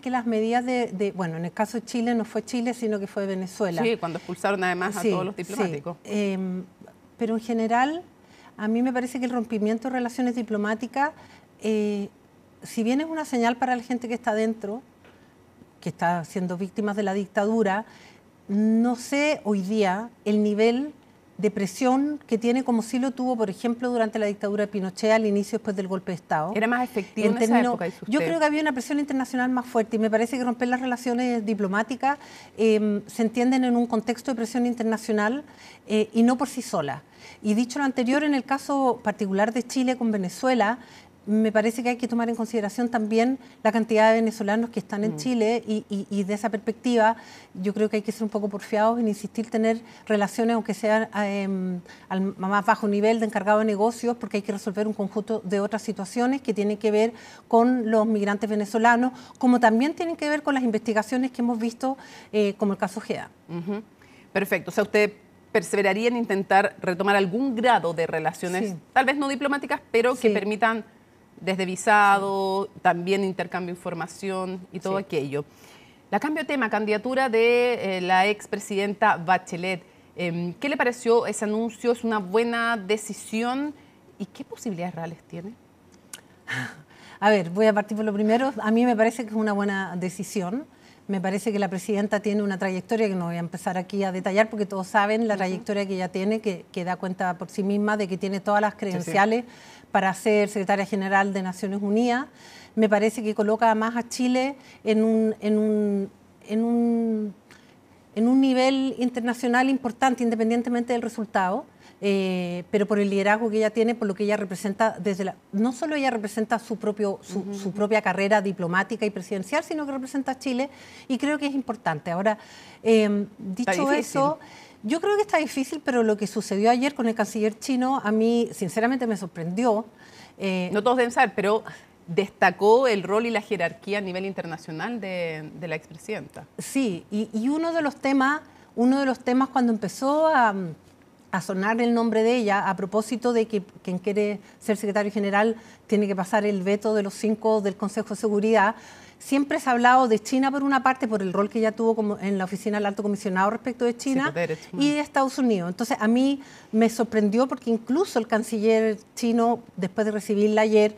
que las medidas bueno, en el caso de Chile no fue Chile, sino que fue Venezuela. Sí, cuando expulsaron además a todos los diplomáticos. Sí. Pero en general, a mí me parece que el rompimiento de relaciones diplomáticas, si bien es una señal para la gente que está dentro, que está siendo víctimas de la dictadura, no sé hoy día el nivel de presión que tiene, como sí lo tuvo, por ejemplo, durante la dictadura de Pinochet al inicio después del golpe de Estado. ¿Era más efectivo en esa época, dice usted? Yo creo que había una presión internacional más fuerte y me parece que romper las relaciones diplomáticas se entienden en un contexto de presión internacional y no por sí sola. Y dicho lo anterior, en el caso particular de Chile con Venezuela, me parece que hay que tomar en consideración también la cantidad de venezolanos que están en Chile y de esa perspectiva yo creo que hay que ser un poco porfiados en insistir tener relaciones, aunque sean al más bajo nivel de encargado de negocios, porque hay que resolver un conjunto de otras situaciones que tienen que ver con los migrantes venezolanos, como también tienen que ver con las investigaciones que hemos visto, como el caso GEA. Perfecto. O sea, usted perseveraría en intentar retomar algún grado de relaciones, Sí. tal vez no diplomáticas, pero que Sí. permitan desde visado, también intercambio de información y todo Sí. aquello. La cambio de tema, candidatura de la expresidenta Bachelet. ¿Qué le pareció ese anuncio? ¿Es una buena decisión? ¿Y qué posibilidades reales tiene? A ver, voy a partir por lo primero. A mí me parece que es una buena decisión. Me parece que la presidenta tiene una trayectoria que no voy a empezar aquí a detallar porque todos saben la trayectoria que ella tiene, que da cuenta por sí misma de que tiene todas las credenciales para ser secretaria general de Naciones Unidas. Me parece que coloca más a Chile en un nivel internacional importante, independientemente del resultado. Pero por el liderazgo que ella tiene, por lo que ella representa, no solo ella representa su propia carrera diplomática y presidencial, sino que representa a Chile y creo que es importante. Ahora, dicho eso, yo creo que está difícil, pero lo que sucedió ayer con el canciller chino a mí sinceramente me sorprendió. No todos deben saber, pero destacó el rol y la jerarquía a nivel internacional de la expresidenta. Sí, y uno de los temas cuando empezó a sonar el nombre de ella, a propósito de que quien quiere ser secretario general tiene que pasar el veto de los 5 del Consejo de Seguridad. Siempre se ha hablado de China por una parte, por el rol que ella tuvo como en la oficina del alto comisionado respecto de China y de Estados Unidos. Entonces a mí me sorprendió porque incluso el canciller chino, después de recibirla ayer,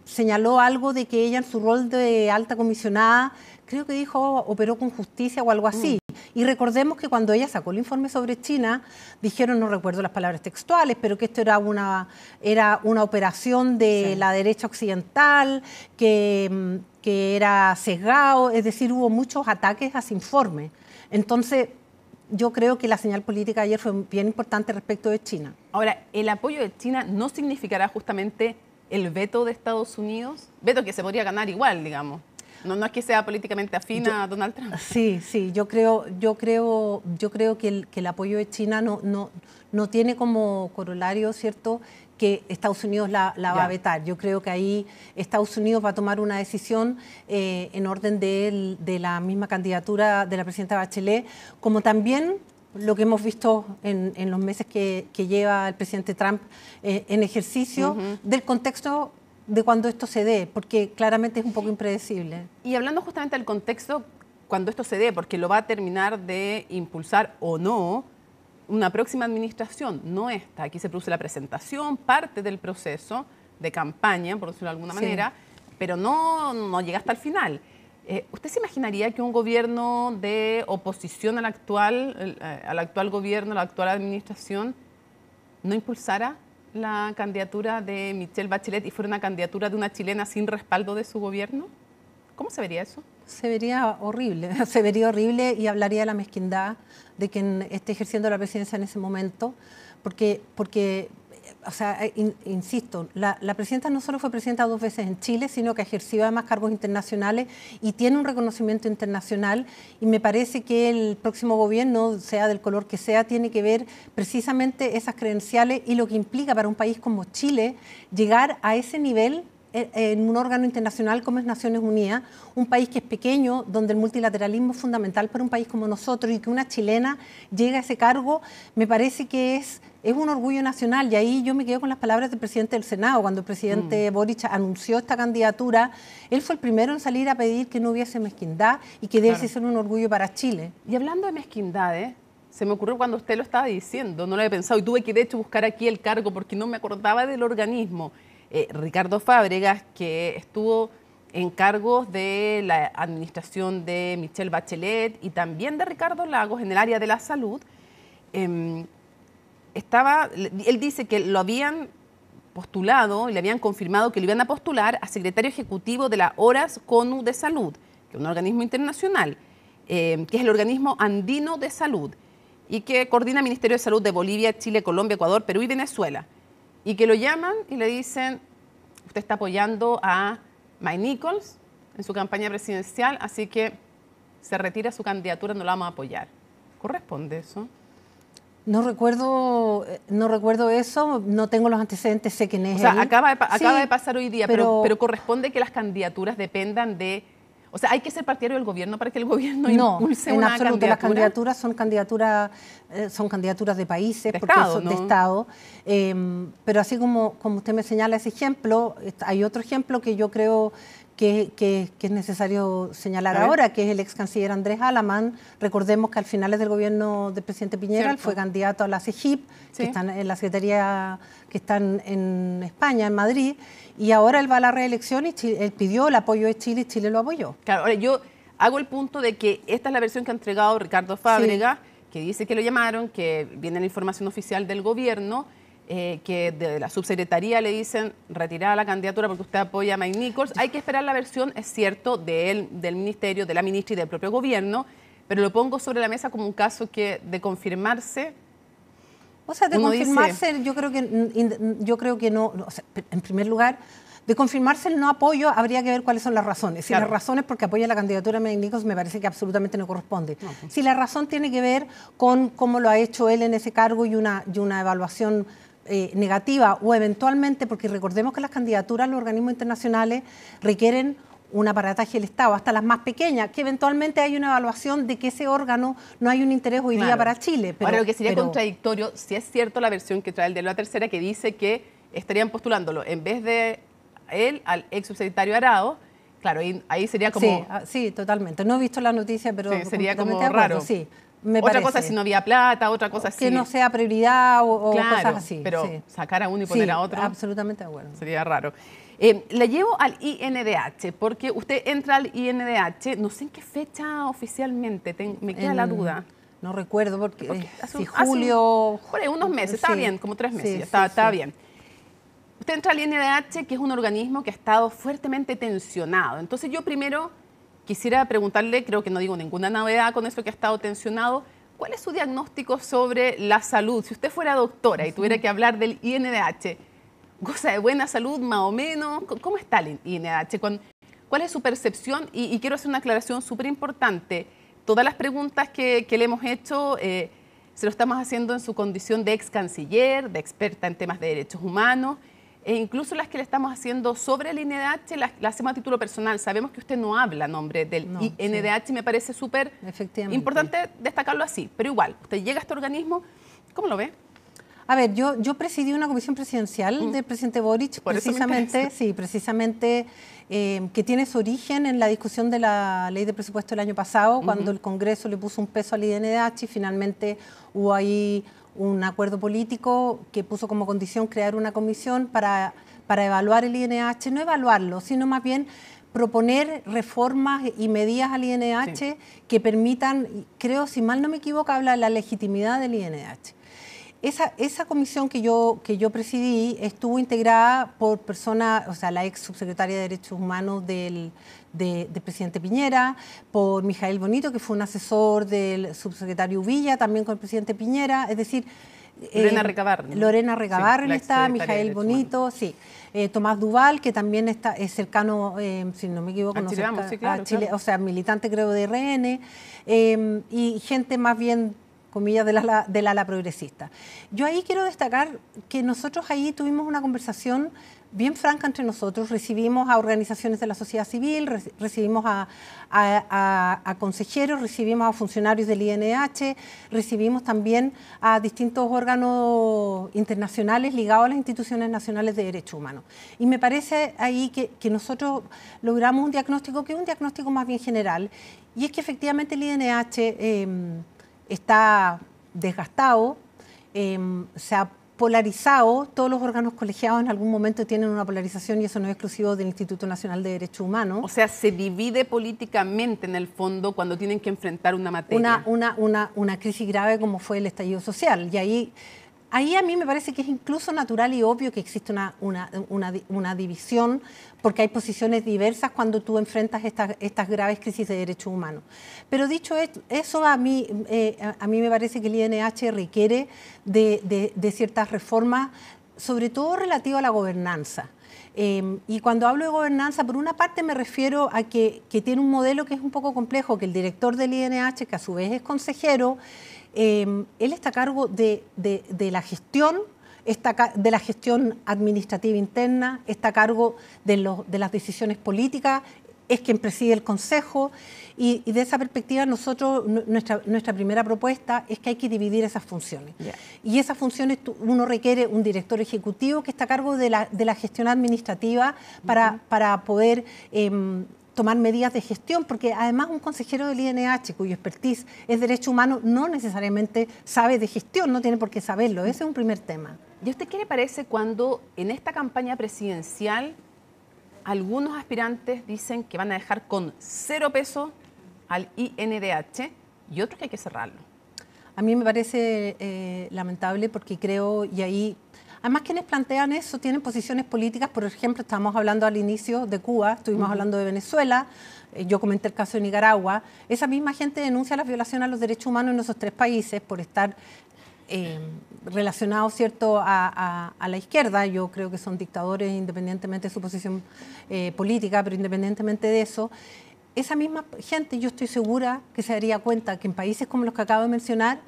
señaló algo de que ella en su rol de alta comisionada, creo que dijo, operó con justicia o algo así. Y recordemos que cuando ella sacó el informe sobre China, dijeron, no recuerdo las palabras textuales, pero que esto era una operación de la derecha occidental, que era sesgado, es decir, hubo muchos ataques a ese informe. Entonces, yo creo que la señal política ayer fue bien importante respecto de China. Ahora, ¿el apoyo de China no significará justamente el veto de Estados Unidos? Veto que se podría ganar igual, digamos. No es que sea políticamente afín a Donald Trump. Sí, yo creo que el apoyo de China no tiene como corolario, ¿cierto?, que Estados Unidos la va a vetar. Yo creo que ahí Estados Unidos va a tomar una decisión en orden de la misma candidatura de la presidenta Bachelet, como también lo que hemos visto en los meses que lleva el presidente Trump en ejercicio, del contexto de cuando esto se dé, porque claramente es un poco impredecible. Y hablando justamente del contexto, cuando esto se dé, porque lo va a terminar de impulsar o no una próxima administración, no esta. Aquí se produce la presentación, parte del proceso de campaña, por decirlo de alguna manera, pero no llega hasta el final. ¿Usted se imaginaría que un gobierno de oposición al actual gobierno, a la actual administración, no impulsara la candidatura de Michelle Bachelet y fuera una candidatura de una chilena sin respaldo de su gobierno? ¿Cómo se vería eso? Se vería horrible y hablaría de la mezquindad de quien esté ejerciendo la presidencia en ese momento, porque o sea, insisto, la presidenta no solo fue presidenta 2 veces en Chile, sino que ejerció además cargos internacionales y tiene un reconocimiento internacional, y me parece que el próximo gobierno, sea del color que sea, tiene que ver precisamente esas credenciales y lo que implica para un país como Chile llegar a ese nivel en un órgano internacional como es Naciones Unidas, un país que es pequeño, donde el multilateralismo es fundamental para un país como nosotros, y que una chilena llegue a ese cargo, me parece que es un orgullo nacional. Y ahí yo me quedo con las palabras del presidente del Senado. Cuando el presidente Boric anunció esta candidatura, él fue el primero en salir a pedir que no hubiese mezquindad y que debe ser un orgullo para Chile. Y hablando de mezquindad, se me ocurrió cuando usted lo estaba diciendo, no lo había pensado, y tuve que de hecho buscar aquí el cargo porque no me acordaba del organismo. Ricardo Fábregas, que estuvo en cargos de la administración de Michelle Bachelet y también de Ricardo Lagos en el área de la salud, él dice que lo habían postulado y le habían confirmado que lo iban a postular a secretario ejecutivo de la Horas CONU de Salud, que es un organismo internacional, que es el organismo andino de salud y que coordina el Ministerio de Salud de Bolivia, Chile, Colombia, Ecuador, Perú y Venezuela. Y que lo llaman y le dicen, usted está apoyando a Mike Nichols en su campaña presidencial, así que se retira su candidatura, no la vamos a apoyar. ¿Corresponde eso? No recuerdo eso, no tengo los antecedentes, sé quién es. O sea, él. acaba Sí, de pasar hoy día, pero corresponde que las candidaturas dependan de... O sea, ¿hay que ser partidario del gobierno para que el gobierno impulse una absoluto, candidatura? las candidaturas son candidaturas de países, de porque Estado, son ¿no? de Estado. Pero así como usted me señala ese ejemplo, hay otro ejemplo que yo creo que es necesario señalar ahora, que es el ex canciller Andrés Alamán. Recordemos que al finales del gobierno del presidente Piñera él fue candidato a la CEGIP, que están en la Secretaría, que están en España, en Madrid, y ahora él va a la reelección y él pidió el apoyo de Chile y Chile lo apoyó. Claro, ahora yo hago el punto de que esta es la versión que ha entregado Ricardo Fábrega, que dice que lo llamaron, que viene la información oficial del gobierno, que de la subsecretaría le dicen retirar la candidatura porque usted apoya a Mike Nichols. Hay que esperar la versión, es cierto, de él, del ministerio, de la ministra y del propio gobierno, pero lo pongo sobre la mesa como un caso que de confirmarse... O sea, de confirmarse, yo creo que no, o sea, en primer lugar, de confirmarse el no apoyo, habría que ver cuáles son las razones. Si las razones porque apoya la candidatura de Mike Nichols, me parece que absolutamente no corresponde. Si la razón tiene que ver con cómo lo ha hecho él en ese cargo y una evaluación negativa, o eventualmente, porque recordemos que las candidaturas a los organismos internacionales requieren un aparataje del Estado, hasta las más pequeñas, que eventualmente hay una evaluación de que ese órgano no hay un interés hoy día para Chile. Ahora, lo que sería contradictorio, si es cierto la versión que trae el de la tercera, que dice que estarían postulándolo en vez de él al ex subsecretario Arao, claro, ahí sería como... Sí, totalmente. No he visto la noticia, pero sería como acuerdo, raro. Sí, otra cosa si no había plata, otra cosa que no sea prioridad o claro, cosas así. Pero sacar a uno y poner a otro... absolutamente de acuerdo. Sería raro. Le llevo al INDH, porque usted entra al INDH, no sé en qué fecha oficialmente, me queda la duda. No recuerdo, porque si julio... Por ahí, unos meses, estaba bien, como 3 meses, estaba bien. Usted entra al INDH, que es un organismo que ha estado fuertemente tensionado. Entonces yo primero quisiera preguntarle, creo que no digo ninguna novedad con eso que ha estado tensionado, ¿cuál es su diagnóstico sobre la salud? Si usted fuera doctora y tuviera que hablar del INDH, ¿goza de buena salud más o menos? ¿Cómo está el INDH? ¿Cuál es su percepción? Y quiero hacer una aclaración súper importante. Todas las preguntas que le hemos hecho se lo estamos haciendo en su condición de ex canciller, de experta en temas de derechos humanos, e incluso las que le estamos haciendo sobre el INDH las hacemos a título personal. Sabemos que usted no habla a nombre del INDH y me parece súper importante destacarlo así. Pero igual, usted llega a este organismo, ¿cómo lo ve? A ver, yo presidí una comisión presidencial del presidente Boric, precisamente, que tiene su origen en la discusión de la ley de presupuesto del año pasado, cuando el Congreso le puso un peso al INDH y finalmente hubo ahí un acuerdo político que puso como condición crear una comisión para evaluar el INDH, no evaluarlo, sino más bien proponer reformas y medidas al INDH que permitan, creo, si mal no me equivoco, habla de la legitimidad del INDH. Esa comisión que yo presidí estuvo integrada por personas, o sea, la ex subsecretaria de Derechos Humanos del presidente Piñera, por Mijael Bonito, que fue un asesor del subsecretario Villa, también con el presidente Piñera, es decir... Lorena Recabarren. Lorena Recabarren está, Mijael Bonito, Tomás Duval, que también es cercano, si no me equivoco, a Chile, o sea, militante creo de RN, y gente más bien comillas del ala progresista. Yo ahí quiero destacar que nosotros ahí tuvimos una conversación bien franca entre nosotros, recibimos a organizaciones de la sociedad civil, recibimos a consejeros, recibimos a funcionarios del INDH, recibimos también a distintos órganos internacionales ligados a las instituciones nacionales de derechos humanos. Y me parece ahí que nosotros logramos un diagnóstico que es un diagnóstico más bien general, y es que efectivamente el INDH está desgastado, se ha polarizado, todos los órganos colegiados en algún momento tienen una polarización y eso no es exclusivo del Instituto Nacional de Derechos Humanos. O sea, se divide políticamente en el fondo cuando tienen que enfrentar una materia. Una crisis grave como fue el estallido social, y ahí a mí me parece que es incluso natural y obvio que existe una división, porque hay posiciones diversas cuando tú enfrentas estas graves crisis de derechos humanos. Pero dicho eso, a mí me parece que el INDH requiere de ciertas reformas, sobre todo relativas a la gobernanza. Y cuando hablo de gobernanza, por una parte me refiero a que tiene un modelo que es un poco complejo, que el director del INH, que a su vez es consejero, él está a cargo de la gestión, de la gestión administrativa interna, está a cargo de las decisiones políticas, es quien preside el Consejo, y de esa perspectiva nuestra primera propuesta es que hay que dividir esas funciones. Yeah. Y esas funciones uno requiere un director ejecutivo que está a cargo de la gestión administrativa para poder tomar medidas de gestión, porque además un consejero del INH cuyo expertise es derecho humano no necesariamente sabe de gestión, no tiene por qué saberlo. Ese es un primer tema. ¿Y a usted qué le parece cuando en esta campaña presidencial algunos aspirantes dicen que van a dejar con 0 pesos al INDH y otros que hay que cerrarlo? A mí me parece lamentable porque creo, y ahí, además quienes plantean eso tienen posiciones políticas. Por ejemplo, estábamos hablando al inicio de Cuba, estuvimos hablando de Venezuela, yo comenté el caso de Nicaragua. Esa misma gente denuncia las violaciones a los derechos humanos en esos 3 países por estar relacionados, ¿cierto?, a la izquierda. Yo creo que son dictadores independientemente de su posición política, pero independientemente de eso, esa misma gente yo estoy segura que se daría cuenta que en países como los que acabo de mencionar,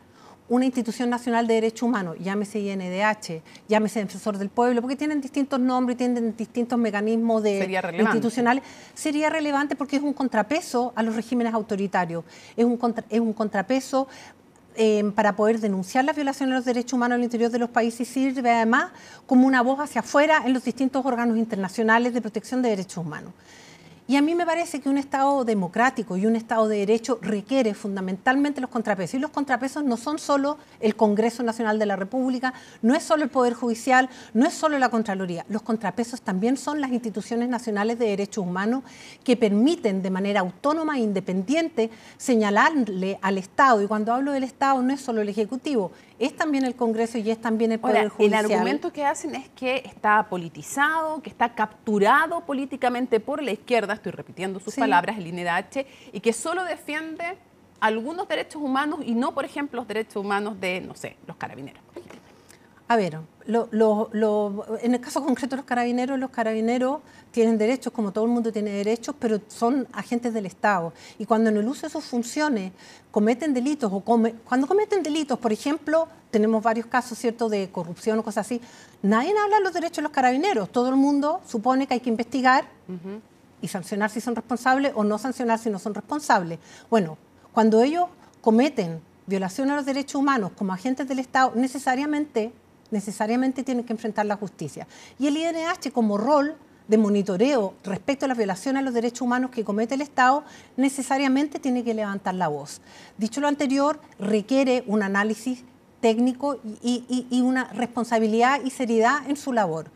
una institución nacional de derechos humanos, llámese INDH, llámese Defensor del Pueblo, porque tienen distintos nombres, tienen distintos mecanismos institucionales, sería relevante porque es un contrapeso a los regímenes autoritarios, es un contrapeso para poder denunciar las violaciones de los derechos humanos al interior de los países, y sirve además como una voz hacia afuera en los distintos órganos internacionales de protección de derechos humanos. Y a mí me parece que un Estado democrático y un Estado de Derecho requiere fundamentalmente los contrapesos. Y los contrapesos no son solo el Congreso Nacional de la República, no es solo el Poder Judicial, no es solo la Contraloría. Los contrapesos también son las instituciones nacionales de derechos humanos que permiten de manera autónoma e independiente señalarle al Estado. Y cuando hablo del Estado no es solo el Ejecutivo, es también el Congreso y es también el Poder Judicial. El argumento que hacen es que está politizado, que está capturado políticamente por la izquierda, estoy repitiendo sus palabras, el INDH, y que solo defiende algunos derechos humanos y no, por ejemplo, los derechos humanos de, no sé, los carabineros. A ver, en el caso concreto de los carabineros tienen derechos, como todo el mundo tiene derechos, pero son agentes del Estado. Y cuando en el uso de sus funciones cometen delitos, cuando cometen delitos, por ejemplo, tenemos varios casos, ¿cierto?, de corrupción o cosas así, nadie habla de los derechos de los carabineros. Todo el mundo supone que hay que investigar y sancionar si son responsables o no sancionar si no son responsables. Bueno, cuando ellos cometen violación a los derechos humanos como agentes del Estado, necesariamente tienen que enfrentar la justicia. Y el INH, como rol de monitoreo respecto a las violaciones a los derechos humanos que comete el Estado, necesariamente tiene que levantar la voz. Dicho lo anterior, requiere un análisis técnico y una responsabilidad y seriedad en su labor.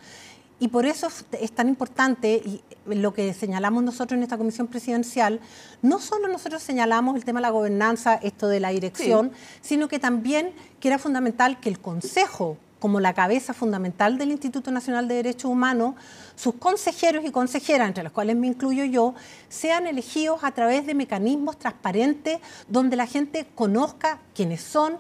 Y por eso es tan importante y lo que señalamos nosotros en esta comisión presidencial. No solo nosotros señalamos el tema de la gobernanza, esto de la dirección, sino que también que era fundamental que el Consejo, como la cabeza fundamental del Instituto Nacional de Derechos Humanos, sus consejeros y consejeras, entre los cuales me incluyo yo, sean elegidos a través de mecanismos transparentes donde la gente conozca quiénes son,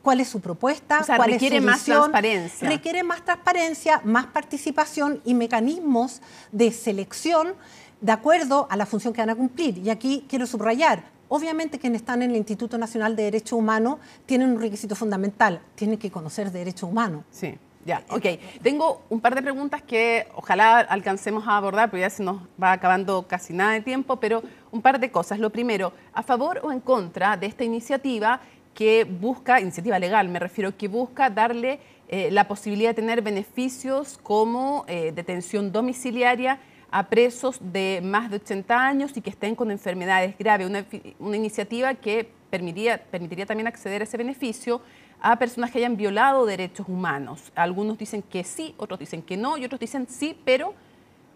cuál es su propuesta, cuál es su visión. Más transparencia. Requiere más transparencia, más participación y mecanismos de selección de acuerdo a la función que van a cumplir. Y aquí quiero subrayar, obviamente quienes están en el Instituto Nacional de Derechos Humanos tienen un requisito fundamental, tienen que conocer derechos humanos. Sí, ya, ok. Tengo un par de preguntas que ojalá alcancemos a abordar, porque ya se nos va acabando casi nada de tiempo, pero un par de cosas. Lo primero, ¿a favor o en contra de esta iniciativa que busca, iniciativa legal me refiero, que busca darle la posibilidad de tener beneficios como detención domiciliaria a presos de más de 80 años y que estén con enfermedades graves? Una iniciativa que permitiría también acceder a ese beneficio a personas que hayan violado derechos humanos. Algunos dicen que sí, otros dicen que no y otros dicen sí, pero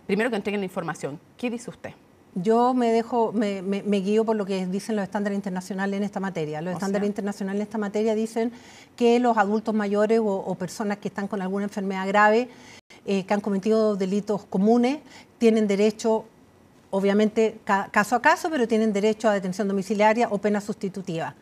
primero que entreguen la información. ¿Qué dice usted? Yo me guío por lo que dicen los estándares internacionales en esta materia. Los estándares internacionales en esta materia dicen que los adultos mayores o personas que están con alguna enfermedad grave, que han cometido delitos comunes, tienen derecho, obviamente caso a caso, pero tienen derecho a detención domiciliaria o pena sustitutiva.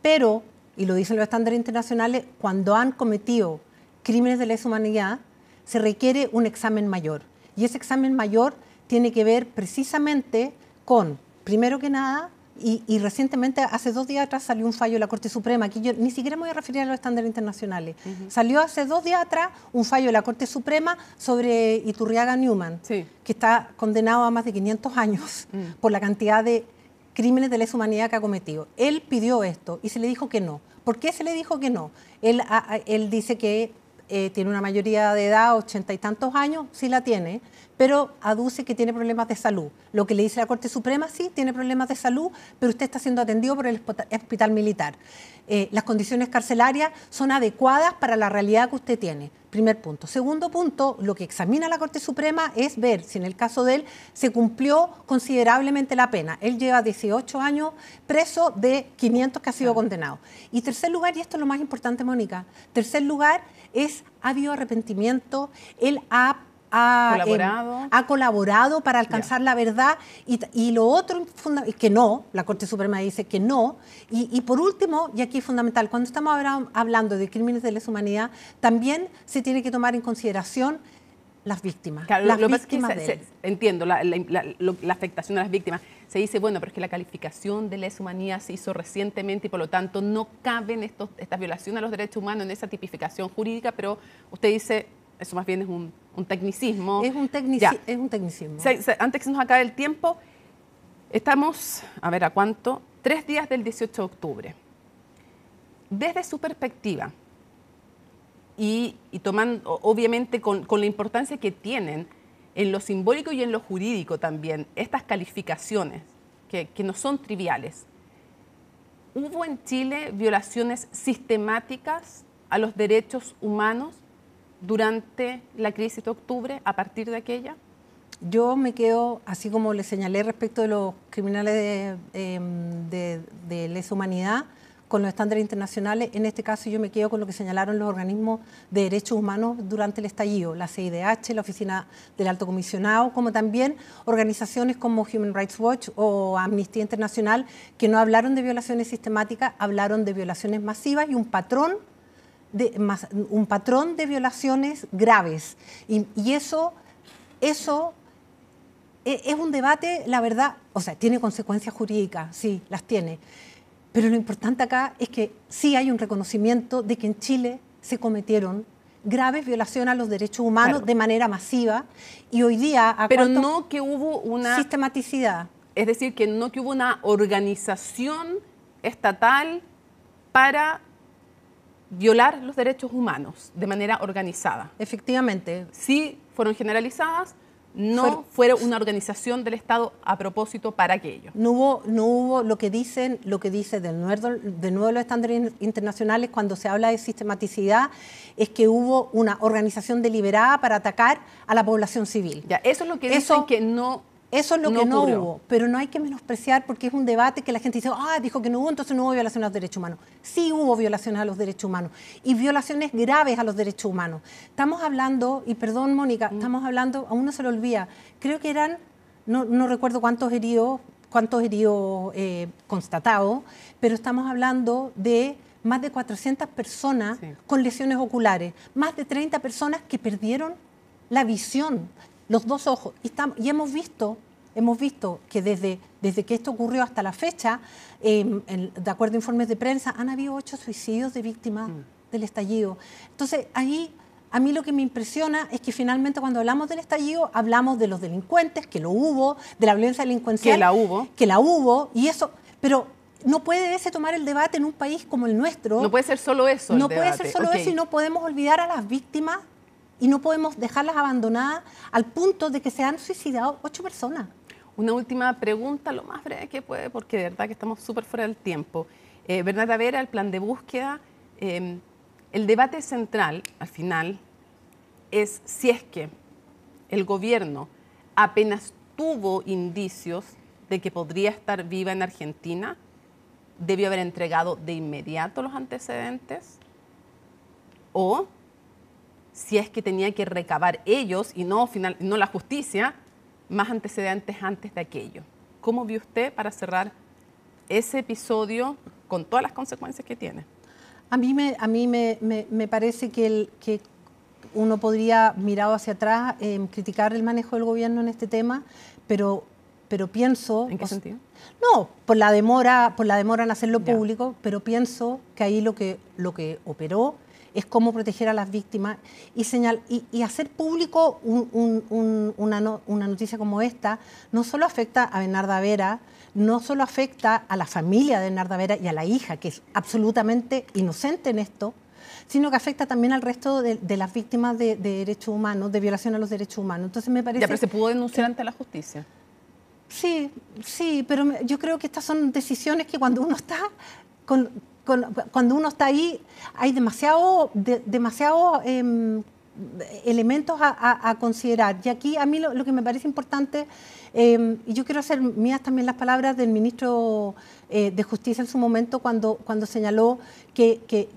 Pero, y lo dicen los estándares internacionales, cuando han cometido crímenes de lesa humanidad, se requiere un examen mayor. Y ese examen mayor tiene que ver precisamente con, primero que nada, y recientemente, hace 2 días atrás, salió un fallo de la Corte Suprema. Aquí yo ni siquiera me voy a referir a los estándares internacionales. Salió hace 2 días atrás un fallo de la Corte Suprema sobre Iturriaga Newman, que está condenado a más de 500 años por la cantidad de crímenes de lesa humanidad que ha cometido. Él pidió esto y se le dijo que no. ¿Por qué se le dijo que no? Él dice que tiene una mayoría de edad, 80 y tantos años, sí la tiene, pero aduce que tiene problemas de salud. Lo que le dice la Corte Suprema, sí, tiene problemas de salud, pero usted está siendo atendido por el hospital militar. Las condiciones carcelarias son adecuadas para la realidad que usted tiene. Primer punto. Segundo punto, lo que examina la Corte Suprema es ver si en el caso de él se cumplió considerablemente la pena. Él lleva 18 años preso de 500 que ha sido condenado. Y tercer lugar, y esto es lo más importante, Mónica, tercer lugar es, ha habido arrepentimiento, él ha colaborado para alcanzar la verdad y lo otro es que no, la Corte Suprema dice que no, y por último, y aquí es fundamental, cuando estamos hablando de crímenes de lesa humanidad, también se tiene que tomar en consideración las víctimas. Claro, las víctimas entiendo la afectación a las víctimas. Se dice, bueno, pero es que la calificación de lesa humanidad se hizo recientemente y por lo tanto no caben estas violaciones a los derechos humanos en esa tipificación jurídica, pero usted dice, eso más bien es un tecnicismo. Es un tecnicismo. Antes que se nos acabe el tiempo, estamos, a ver, ¿a cuánto? 3 días del 18 de octubre. Desde su perspectiva, y tomando, obviamente, con la importancia que tienen en lo simbólico y en lo jurídico también, estas calificaciones, que no son triviales, ¿hubo en Chile violaciones sistemáticas a los derechos humanos durante la crisis de octubre, a partir de aquella? Yo me quedo, así como le señalé respecto de los criminales de lesa humanidad, con los estándares internacionales, en este caso yo me quedo con lo que señalaron los organismos de derechos humanos durante el estallido, la CIDH, la Oficina del Alto Comisionado, como también organizaciones como Human Rights Watch o Amnistía Internacional, que no hablaron de violaciones sistemáticas, hablaron de violaciones masivas y un patrón de violaciones graves. Y eso es un debate, la verdad, o sea, tiene consecuencias jurídicas, sí, las tiene. Pero lo importante acá es que sí hay un reconocimiento de que en Chile se cometieron graves violaciones a los derechos humanos de manera masiva y hoy día... Pero no que hubo una... sistematicidad. Es decir, que no que hubo una organización estatal para violar los derechos humanos de manera organizada. Efectivamente. Sí fueron generalizadas, no fuera una organización del Estado a propósito para aquello. No hubo lo que dice de nuevo los estándares internacionales cuando se habla de sistematicidad, es que hubo una organización deliberada para atacar a la población civil. Ya, eso es lo que dicen que no. Eso es lo que no hubo, pero no hay que menospreciar porque es un debate que la gente dice, dijo que no hubo, entonces no hubo violaciones a los derechos humanos. Sí hubo violaciones a los derechos humanos y violaciones graves a los derechos humanos. Estamos hablando, y perdón Mónica, estamos hablando, a uno se le olvida, creo que eran, no recuerdo cuántos heridos constatados, pero estamos hablando de más de 400 personas con lesiones oculares, más de 30 personas que perdieron la visión, los 2 ojos. Y hemos visto que desde que esto ocurrió hasta la fecha, de acuerdo a informes de prensa, han habido 8 suicidios de víctimas del estallido. Entonces, ahí a mí lo que me impresiona es que finalmente cuando hablamos del estallido, hablamos de los delincuentes, que lo hubo, de la violencia delincuencial. Que la hubo, y eso... Pero no puede ese tomar el debate en un país como el nuestro. No puede ser solo eso. No puede ser solo eso y no podemos olvidar a las víctimas y no podemos dejarlas abandonadas al punto de que se han suicidado 8 personas. Una última pregunta, lo más breve que puede, porque de verdad que estamos súper fuera del tiempo. Bernarda Vera, el plan de búsqueda, el debate central, al final, es si es que el gobierno apenas tuvo indicios de que podría estar viva en Argentina, debió haber entregado de inmediato los antecedentes, o si es que tenía que recabar ellos y no la justicia, más antecedentes antes de aquello. ¿Cómo vio usted, para cerrar ese episodio con todas las consecuencias que tiene? A mí me parece que uno podría, mirado hacia atrás, criticar el manejo del gobierno en este tema, pero pienso... ¿En qué sentido? No, por la demora en hacerlo público, pero pienso que ahí lo que operó es cómo proteger a las víctimas y hacer público una noticia como esta no solo afecta a Bernarda Vera, no solo afecta a la familia de Bernarda Vera y a la hija, que es absolutamente inocente en esto, sino que afecta también al resto de las víctimas de derechos humanos, de violación a los derechos humanos. Entonces me parece... Ya, pero se pudo denunciar ante la justicia. Sí, pero yo creo que estas son decisiones que cuando uno está cuando uno está ahí hay demasiados elementos a considerar. Y aquí a mí lo que me parece importante, y yo quiero hacer mías también las palabras del ministro de Justicia en su momento cuando señaló que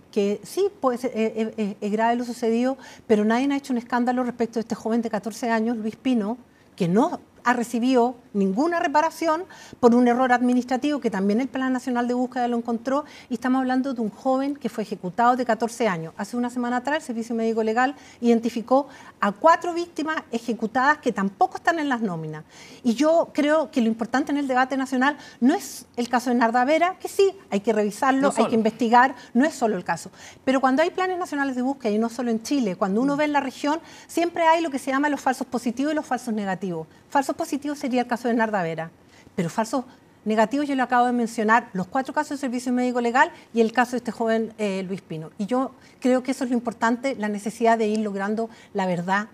sí, pues, es grave lo sucedido, pero nadie ha hecho un escándalo respecto de este joven de 14 años, Luis Pino, que no ha recibido ninguna reparación por un error administrativo que también el Plan Nacional de Búsqueda lo encontró, y estamos hablando de un joven que fue ejecutado de 14 años. Hace una semana atrás el Servicio Médico Legal identificó a 4 víctimas ejecutadas que tampoco están en las nóminas. Y yo creo que lo importante en el debate nacional no es el caso de Bernarda Vera, que sí, hay que revisarlo, hay que investigar, no es solo el caso. Pero cuando hay planes nacionales de búsqueda, y no solo en Chile, cuando uno ve en la región, siempre hay lo que se llama los falsos positivos y los falsos negativos. Falsos positivos sería el caso de Bernarda Vera, pero falsos negativos yo le acabo de mencionar los 4 casos de Servicio Médico Legal y el caso de este joven Luis Pino. Y yo creo que eso es lo importante, la necesidad de ir logrando la verdad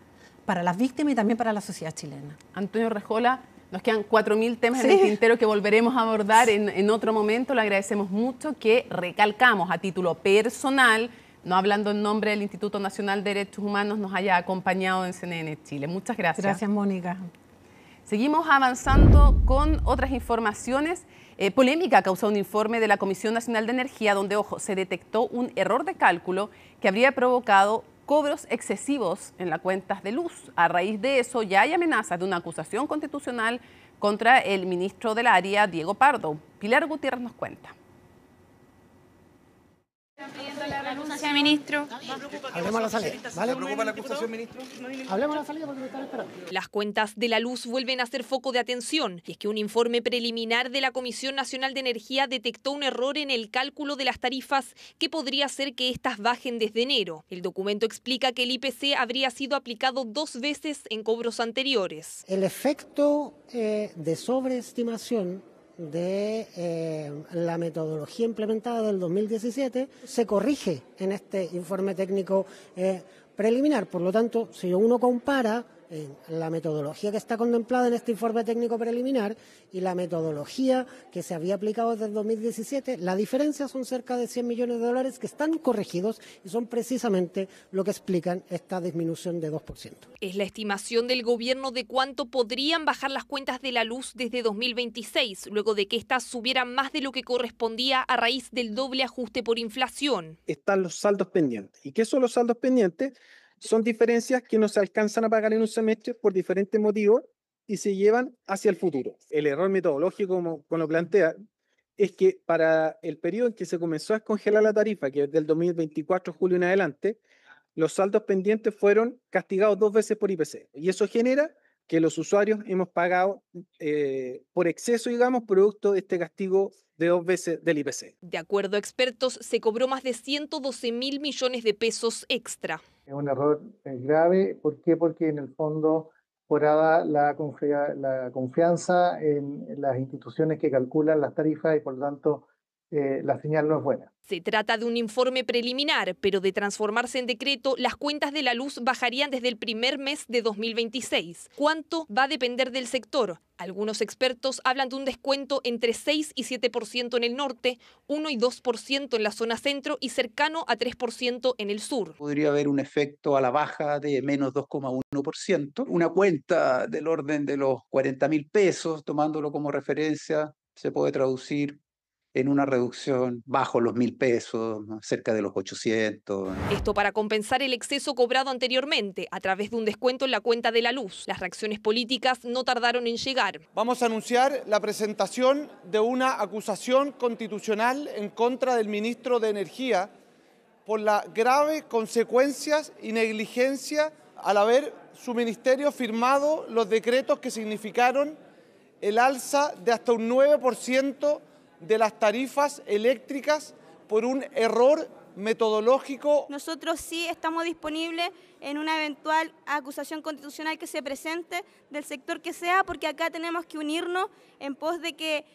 para las víctimas y también para la sociedad chilena. Antonio Urrejola, nos quedan 4.000 temas en el tintero que volveremos a abordar en otro momento. Le agradecemos mucho que recalcamos a título personal, no hablando en nombre del Instituto Nacional de Derechos Humanos, nos haya acompañado en CNN Chile. Muchas gracias. Gracias, Mónica. Seguimos avanzando con otras informaciones. Polémica causó un informe de la Comisión Nacional de Energía donde, ojo, se detectó un error de cálculo que habría provocado cobros excesivos en las cuentas de luz. A raíz de eso ya hay amenazas de una acusación constitucional contra el ministro del área, Diego Pardo. Pilar Gutiérrez nos cuenta. La renuncia, ministro. Hablemos a la salida, ¿vale? ¿Le preocupa la acusación, ministro? Hablemos a la salida porque me están esperando. Las cuentas de la luz vuelven a ser foco de atención, y es que un informe preliminar de la Comisión Nacional de Energía detectó un error en el cálculo de las tarifas que podría hacer que éstas bajen desde enero. El documento explica que el IPC habría sido aplicado 2 veces en cobros anteriores. El efecto de sobreestimación de la metodología implementada del 2017 se corrige en este informe técnico preliminar. Por lo tanto, si uno compara la metodología que está contemplada en este informe técnico preliminar y la metodología que se había aplicado desde el 2017, la diferencia son cerca de $100 millones que están corregidos y son precisamente lo que explican esta disminución de 2%. Es la estimación del gobierno de cuánto podrían bajar las cuentas de la luz desde 2026, luego de que éstas subieran más de lo que correspondía a raíz del doble ajuste por inflación. Están los saldos pendientes. ¿Y qué son los saldos pendientes? Son diferencias que no se alcanzan a pagar en un semestre por diferentes motivos y se llevan hacia el futuro. El error metodológico, como lo plantea, es que para el periodo en que se comenzó a descongelar la tarifa, que es del 2024, julio en adelante, los saldos pendientes fueron castigados 2 veces por IPC. Y eso genera que los usuarios hemos pagado por exceso, digamos, producto de este castigo de 2 veces del IPC. De acuerdo a expertos, se cobró más de 112.000 millones de pesos extra. Es un error grave. ¿Por qué? Porque en el fondo forada la confianza en las instituciones que calculan las tarifas y por lo tanto la señal no es buena. Se trata de un informe preliminar, pero de transformarse en decreto, las cuentas de la luz bajarían desde el primer mes de 2026. ¿Cuánto? Va a depender del sector. Algunos expertos hablan de un descuento entre 6 y 7% en el norte, 1 y 2% en la zona centro y cercano a 3% en el sur. Podría haber un efecto a la baja de menos 2,1%. Una cuenta del orden de los 40.000 pesos, tomándolo como referencia, se puede traducir en una reducción bajo los 1.000 pesos, cerca de los 800. Esto para compensar el exceso cobrado anteriormente a través de un descuento en la cuenta de la luz. Las reacciones políticas no tardaron en llegar. Vamos a anunciar la presentación de una acusación constitucional en contra del ministro de Energía por las graves consecuencias y negligencia al haber su ministerio firmado los decretos que significaron el alza de hasta un 9% de las tarifas eléctricas por un error metodológico. Nosotros sí estamos disponibles en una eventual acusación constitucional que se presente del sector que sea, porque acá tenemos que unirnos en pos de que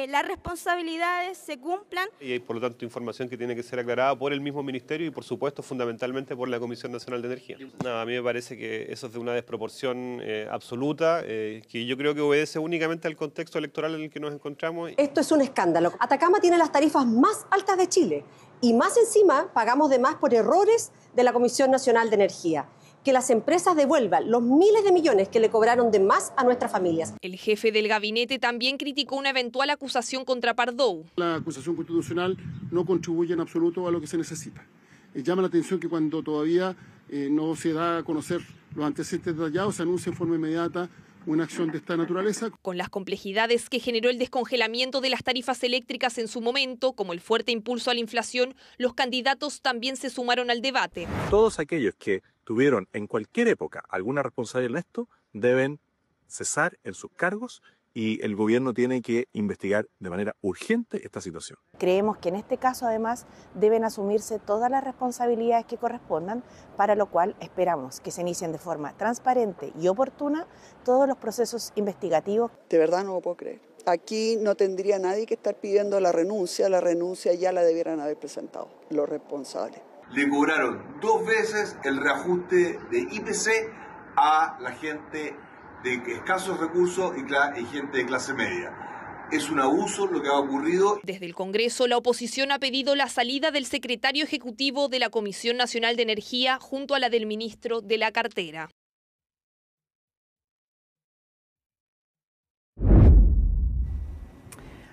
las responsabilidades se cumplan. Y hay, por lo tanto, información que tiene que ser aclarada por el mismo ministerio y, por supuesto, fundamentalmente por la Comisión Nacional de Energía. No, a mí me parece que eso es de una desproporción absoluta, que yo creo que obedece únicamente al contexto electoral en el que nos encontramos. Esto es un escándalo. Atacama tiene las tarifas más altas de Chile y más encima pagamos de más por errores de la Comisión Nacional de Energía. Que las empresas devuelvan los miles de millones que le cobraron de más a nuestras familias. El jefe del gabinete también criticó una eventual acusación contra Pardow. La acusación constitucional no contribuye en absoluto a lo que se necesita. Llama la atención que cuando todavía no se da a conocer los antecedentes detallados, se anuncia en forma inmediata una acción de esta naturaleza. Con las complejidades que generó el descongelamiento de las tarifas eléctricas en su momento, como el fuerte impulso a la inflación, los candidatos también se sumaron al debate. Todos aquellos que tuvieron en cualquier época alguna responsabilidad en esto deben cesar en sus cargos y el gobierno tiene que investigar de manera urgente esta situación. Creemos que en este caso además deben asumirse todas las responsabilidades que correspondan, para lo cual esperamos que se inicien de forma transparente y oportuna todos los procesos investigativos. De verdad no lo puedo creer. Aquí no tendría nadie que estar pidiendo la renuncia ya la debieran haber presentado los responsables. Le cobraron 2 veces el reajuste de IPC a la gente de escasos recursos y gente de clase media. Es un abuso lo que ha ocurrido. Desde el Congreso, la oposición ha pedido la salida del secretario ejecutivo de la Comisión Nacional de Energía junto a la del ministro de la cartera.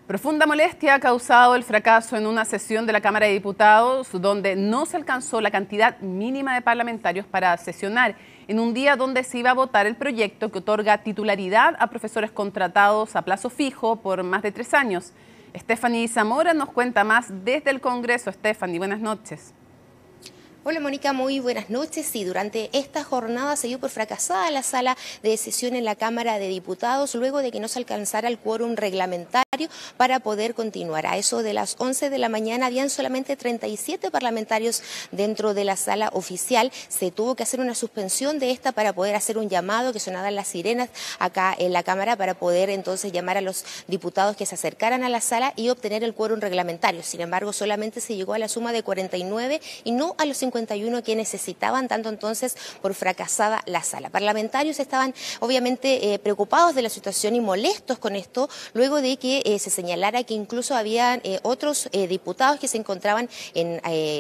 Profunda molestia ha causado el fracaso en una sesión de la Cámara de Diputados donde no se alcanzó la cantidad mínima de parlamentarios para sesionar en un día donde se iba a votar el proyecto que otorga titularidad a profesores contratados a plazo fijo por más de 3 años. Stephanie Zamora nos cuenta más desde el Congreso. Stephanie, buenas noches. Hola Mónica, muy buenas noches. Sí, durante esta jornada se dio por fracasada la sala de sesión en la Cámara de Diputados luego de que no se alcanzara el quórum reglamentario para poder continuar. A eso de las 11 de la mañana habían solamente 37 parlamentarios dentro de la sala oficial. Se tuvo que hacer una suspensión de esta para poder hacer un llamado, que sonaran las sirenas acá en la Cámara para poder entonces llamar a los diputados que se acercaran a la sala y obtener el quórum reglamentario. Sin embargo, solamente se llegó a la suma de 49 y no a los 51 que necesitaban, tanto entonces por fracasada la sala. Parlamentarios estaban obviamente preocupados de la situación y molestos con esto, luego de que se señalara que incluso habían otros diputados que se encontraban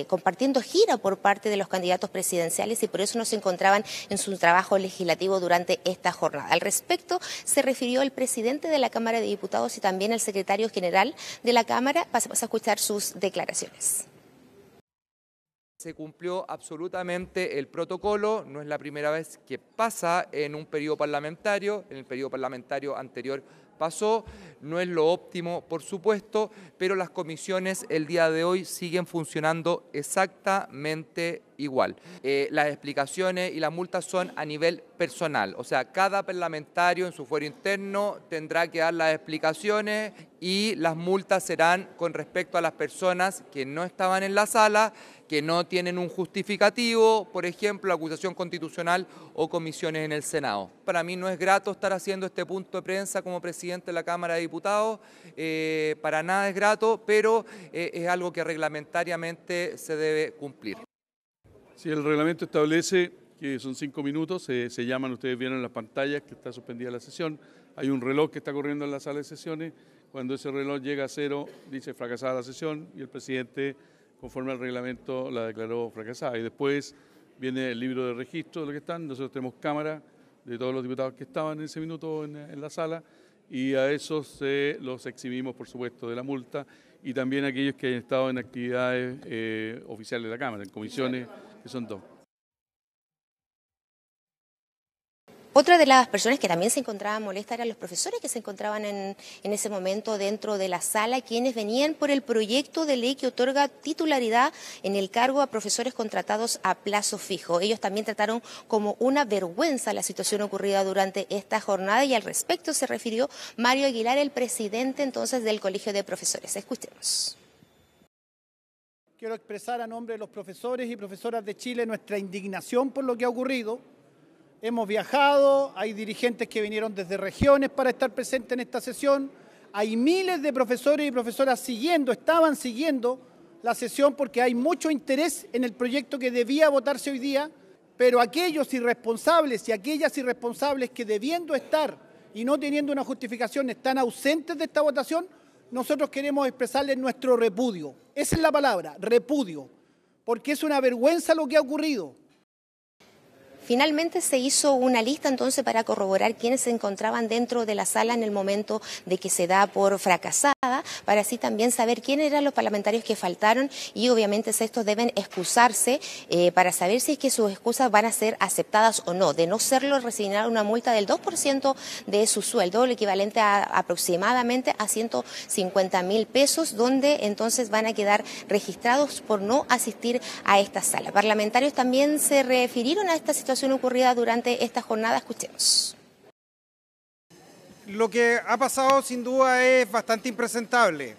compartiendo gira por parte de los candidatos presidenciales y por eso no se encontraban en su trabajo legislativo durante esta jornada. Al respecto se refirió el presidente de la Cámara de Diputados y también el secretario general de la Cámara. Pasamos a escuchar sus declaraciones. Se cumplió absolutamente el protocolo, no es la primera vez que pasa en un periodo parlamentario, en el periodo parlamentario anterior pasó, no es lo óptimo por supuesto, pero las comisiones el día de hoy siguen funcionando exactamente igual. Las explicaciones y las multas son a nivel personal, o sea, cada parlamentario en su fuero interno tendrá que dar las explicaciones y las multas serán con respecto a las personas que no estaban en la sala, que no tienen un justificativo, por ejemplo, acusación constitucional o comisiones en el Senado. Para mí no es grato estar haciendo este punto de prensa como presidente de la Cámara de Diputados, para nada es grato, pero es algo que reglamentariamente se debe cumplir. Sí, el reglamento establece que son 5 minutos, se llaman, ustedes vieron en las pantallas que está suspendida la sesión, hay un reloj que está corriendo en la sala de sesiones, cuando ese reloj llega a 0 dice fracasada la sesión y el presidente, conforme al reglamento, la declaró fracasada. Y después viene el libro de registro de lo que están, nosotros tenemos cámara de todos los diputados que estaban en ese minuto en la sala y a esos los exhibimos, por supuesto, de la multa y también aquellos que hayan estado en actividades oficiales de la Cámara, en comisiones, que son 2. Otra de las personas que también se encontraban molestas eran los profesores que se encontraban en ese momento dentro de la sala, quienes venían por el proyecto de ley que otorga titularidad en el cargo a profesores contratados a plazo fijo. Ellos también trataron como una vergüenza la situación ocurrida durante esta jornada y al respecto se refirió Mario Aguilar, el presidente entonces del Colegio de Profesores. Escuchemos. Quiero expresar a nombre de los profesores y profesoras de Chile nuestra indignación por lo que ha ocurrido. Hemos viajado, hay dirigentes que vinieron desde regiones para estar presentes en esta sesión, hay miles de profesores y profesoras estaban siguiendo la sesión porque hay mucho interés en el proyecto que debía votarse hoy día, pero aquellos irresponsables y aquellas irresponsables que debiendo estar y no teniendo una justificación están ausentes de esta votación, nosotros queremos expresarles nuestro repudio. Esa es la palabra, repudio, porque es una vergüenza lo que ha ocurrido. Finalmente se hizo una lista entonces para corroborar quiénes se encontraban dentro de la sala en el momento de que se da por fracasada, para así también saber quiénes eran los parlamentarios que faltaron y obviamente estos deben excusarse para saber si es que sus excusas van a ser aceptadas o no. De no serlo, recibirán una multa del 2% de su sueldo, el equivalente a aproximadamente a 150.000 pesos, donde entonces van a quedar registrados por no asistir a esta sala. Parlamentarios también se refirieron a esta situación ocurrida durante esta jornada. Escuchemos. Lo que ha pasado sin duda es bastante impresentable.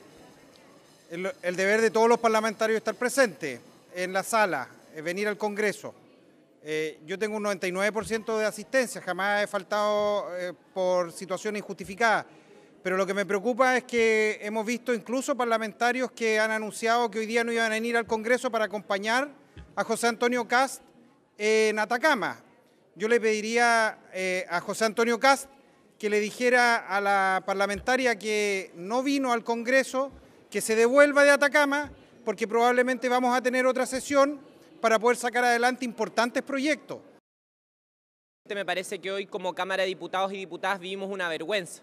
El deber de todos los parlamentarios es estar presentes en la sala, es venir al Congreso. Yo tengo un 99% de asistencia, jamás he faltado por situaciones injustificadas. Pero lo que me preocupa es que hemos visto incluso parlamentarios que han anunciado que hoy día no iban a venir al Congreso para acompañar a José Antonio Kast en Atacama. Yo le pediría a José Antonio Kast que le dijera a la parlamentaria que no vino al Congreso, que se devuelva de Atacama, porque probablemente vamos a tener otra sesión para poder sacar adelante importantes proyectos. Me parece que hoy como Cámara de Diputados y Diputadas vivimos una vergüenza.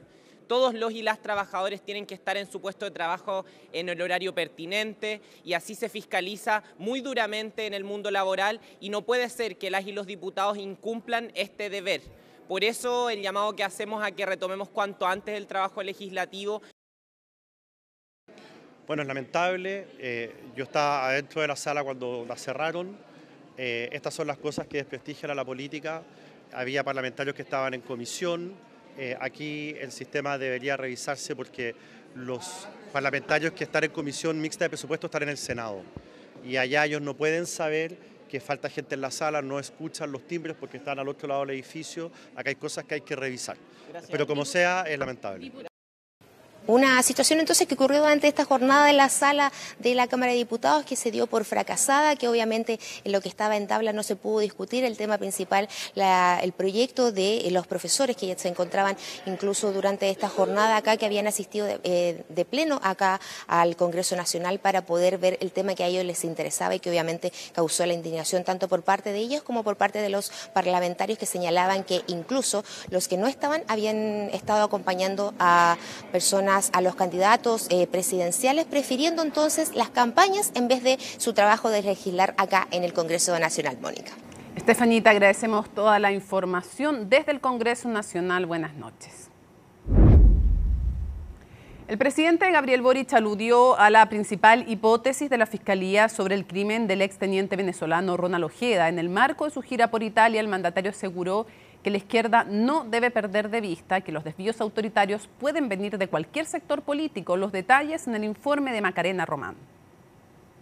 Todos los y las trabajadores tienen que estar en su puesto de trabajo en el horario pertinente y así se fiscaliza muy duramente en el mundo laboral y no puede ser que las y los diputados incumplan este deber. Por eso el llamado que hacemos a que retomemos cuanto antes el trabajo legislativo. Bueno, es lamentable. Yo estaba adentro de la sala cuando la cerraron. Estas son las cosas que desprestigian a la política. Había parlamentarios que estaban en comisión. Aquí el sistema debería revisarse porque los parlamentarios que están en comisión mixta de presupuesto están en el Senado y allá ellos no pueden saber que falta gente en la sala, no escuchan los timbres porque están al otro lado del edificio. Acá hay cosas que hay que revisar. Gracias. Pero como sea, es lamentable. Una situación entonces que ocurrió durante esta jornada en la sala de la Cámara de Diputados que se dio por fracasada, que obviamente en lo que estaba en tabla no se pudo discutir. El tema principal, el proyecto de los profesores que ya se encontraban incluso durante esta jornada acá, que habían asistido de pleno acá al Congreso Nacional para poder ver el tema que a ellos les interesaba y que obviamente causó la indignación tanto por parte de ellos como por parte de los parlamentarios que señalaban que incluso los que no estaban habían estado acompañando a personas, a los candidatos presidenciales, prefiriendo entonces las campañas en vez de su trabajo de legislar acá en el Congreso Nacional. Mónica. Estefanita, agradecemos toda la información desde el Congreso Nacional. Buenas noches. El presidente Gabriel Boric aludió a la principal hipótesis de la Fiscalía sobre el crimen del exteniente venezolano Ronald Ojeda. En el marco de su gira por Italia, el mandatario aseguró que la izquierda no debe perder de vista que los desvíos autoritarios pueden venir de cualquier sector político. Los detalles en el informe de Macarena Román.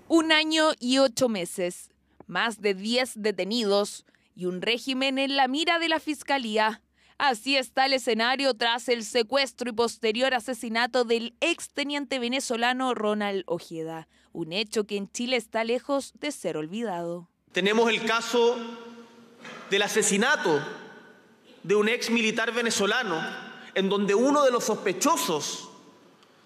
1 año y 8 meses, más de 10 detenidos y un régimen en la mira de la Fiscalía. Así está el escenario tras el secuestro y posterior asesinato del exteniente venezolano Ronald Ojeda, un hecho que en Chile está lejos de ser olvidado. Tenemos el caso del asesinato de un ex militar venezolano, en donde uno de los sospechosos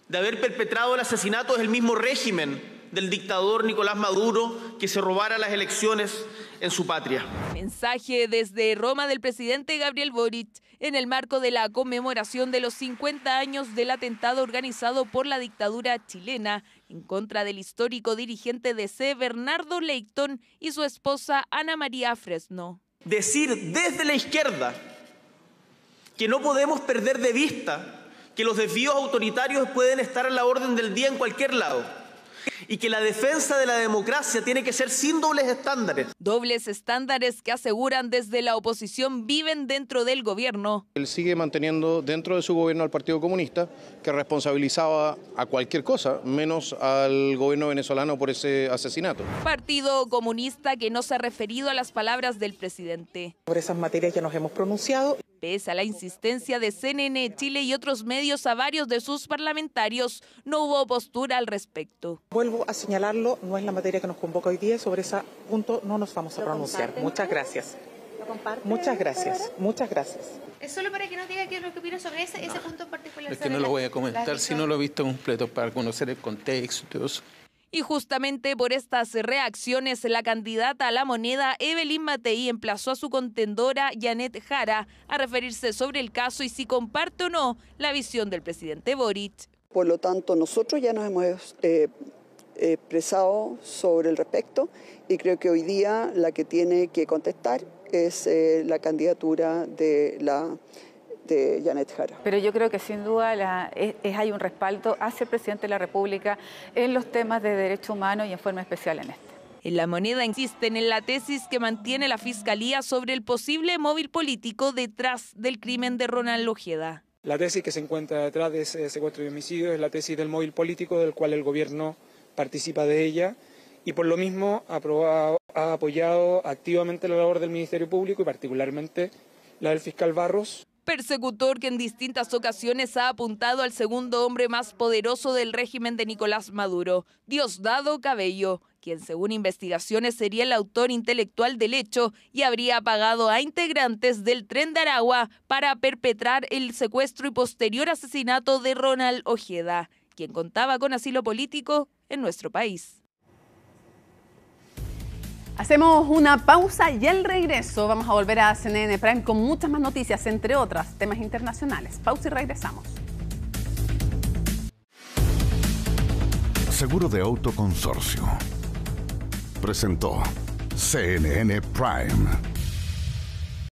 de haber perpetrado el asesinato es el mismo régimen del dictador Nicolás Maduro, que se robara las elecciones en su patria. Mensaje desde Roma del presidente Gabriel Boric en el marco de la conmemoración de los 50 años del atentado organizado por la dictadura chilena en contra del histórico dirigente DC Bernardo Leighton y su esposa Ana María Fresno. Decir desde la izquierda que no podemos perder de vista que los desvíos autoritarios pueden estar a la orden del día en cualquier lado y que la defensa de la democracia tiene que ser sin dobles estándares. Dobles estándares que aseguran desde la oposición viven dentro del gobierno. Él sigue manteniendo dentro de su gobierno al Partido Comunista, que responsabilizaba a cualquier cosa, menos al gobierno venezolano por ese asesinato. Partido Comunista que no se ha referido a las palabras del presidente. Sobre esas materias ya nos hemos pronunciado. Pese a la insistencia de CNN Chile y otros medios, a varios de sus parlamentarios no hubo postura al respecto. Vuelvo a señalarlo, no es la materia que nos convoca hoy día, sobre ese punto no nos vamos a pronunciar. Muchas gracias. Muchas gracias, muchas gracias. Es solo para que nos diga qué es lo que opina sobre ese punto en particular. Es que no lo voy a comentar si no lo he visto completo para conocer el contexto y todo eso. Y justamente por estas reacciones, la candidata a La Moneda, Evelyn Matei, emplazó a su contendora, Janet Jara, a referirse sobre el caso y si comparte o no la visión del presidente Boric. Por lo tanto, nosotros ya nos hemos expresado sobre el respecto y creo que hoy día la que tiene que contestar es la candidatura de Janet Jara. Pero yo creo que sin duda hay un respaldo hacia el presidente de la República en los temas de derechos humanos y en forma especial en este. En La Moneda insisten en la tesis que mantiene la Fiscalía sobre el posible móvil político detrás del crimen de Ronald Ojeda. La tesis que se encuentra detrás de ese secuestro y homicidio es la tesis del móvil político del cual el gobierno participa de ella y por lo mismo ha apoyado activamente la labor del Ministerio Público y particularmente la del fiscal Barros. Persecutor que en distintas ocasiones ha apuntado al segundo hombre más poderoso del régimen de Nicolás Maduro, Diosdado Cabello, quien según investigaciones sería el autor intelectual del hecho y habría pagado a integrantes del Tren de Aragua para perpetrar el secuestro y posterior asesinato de Ronald Ojeda, quien contaba con asilo político en nuestro país. Hacemos una pausa y al regreso vamos a volver a CNN Prime con muchas más noticias, entre otras temas internacionales. Pausa y regresamos. Seguro de Auto Consorcio presentó CNN Prime.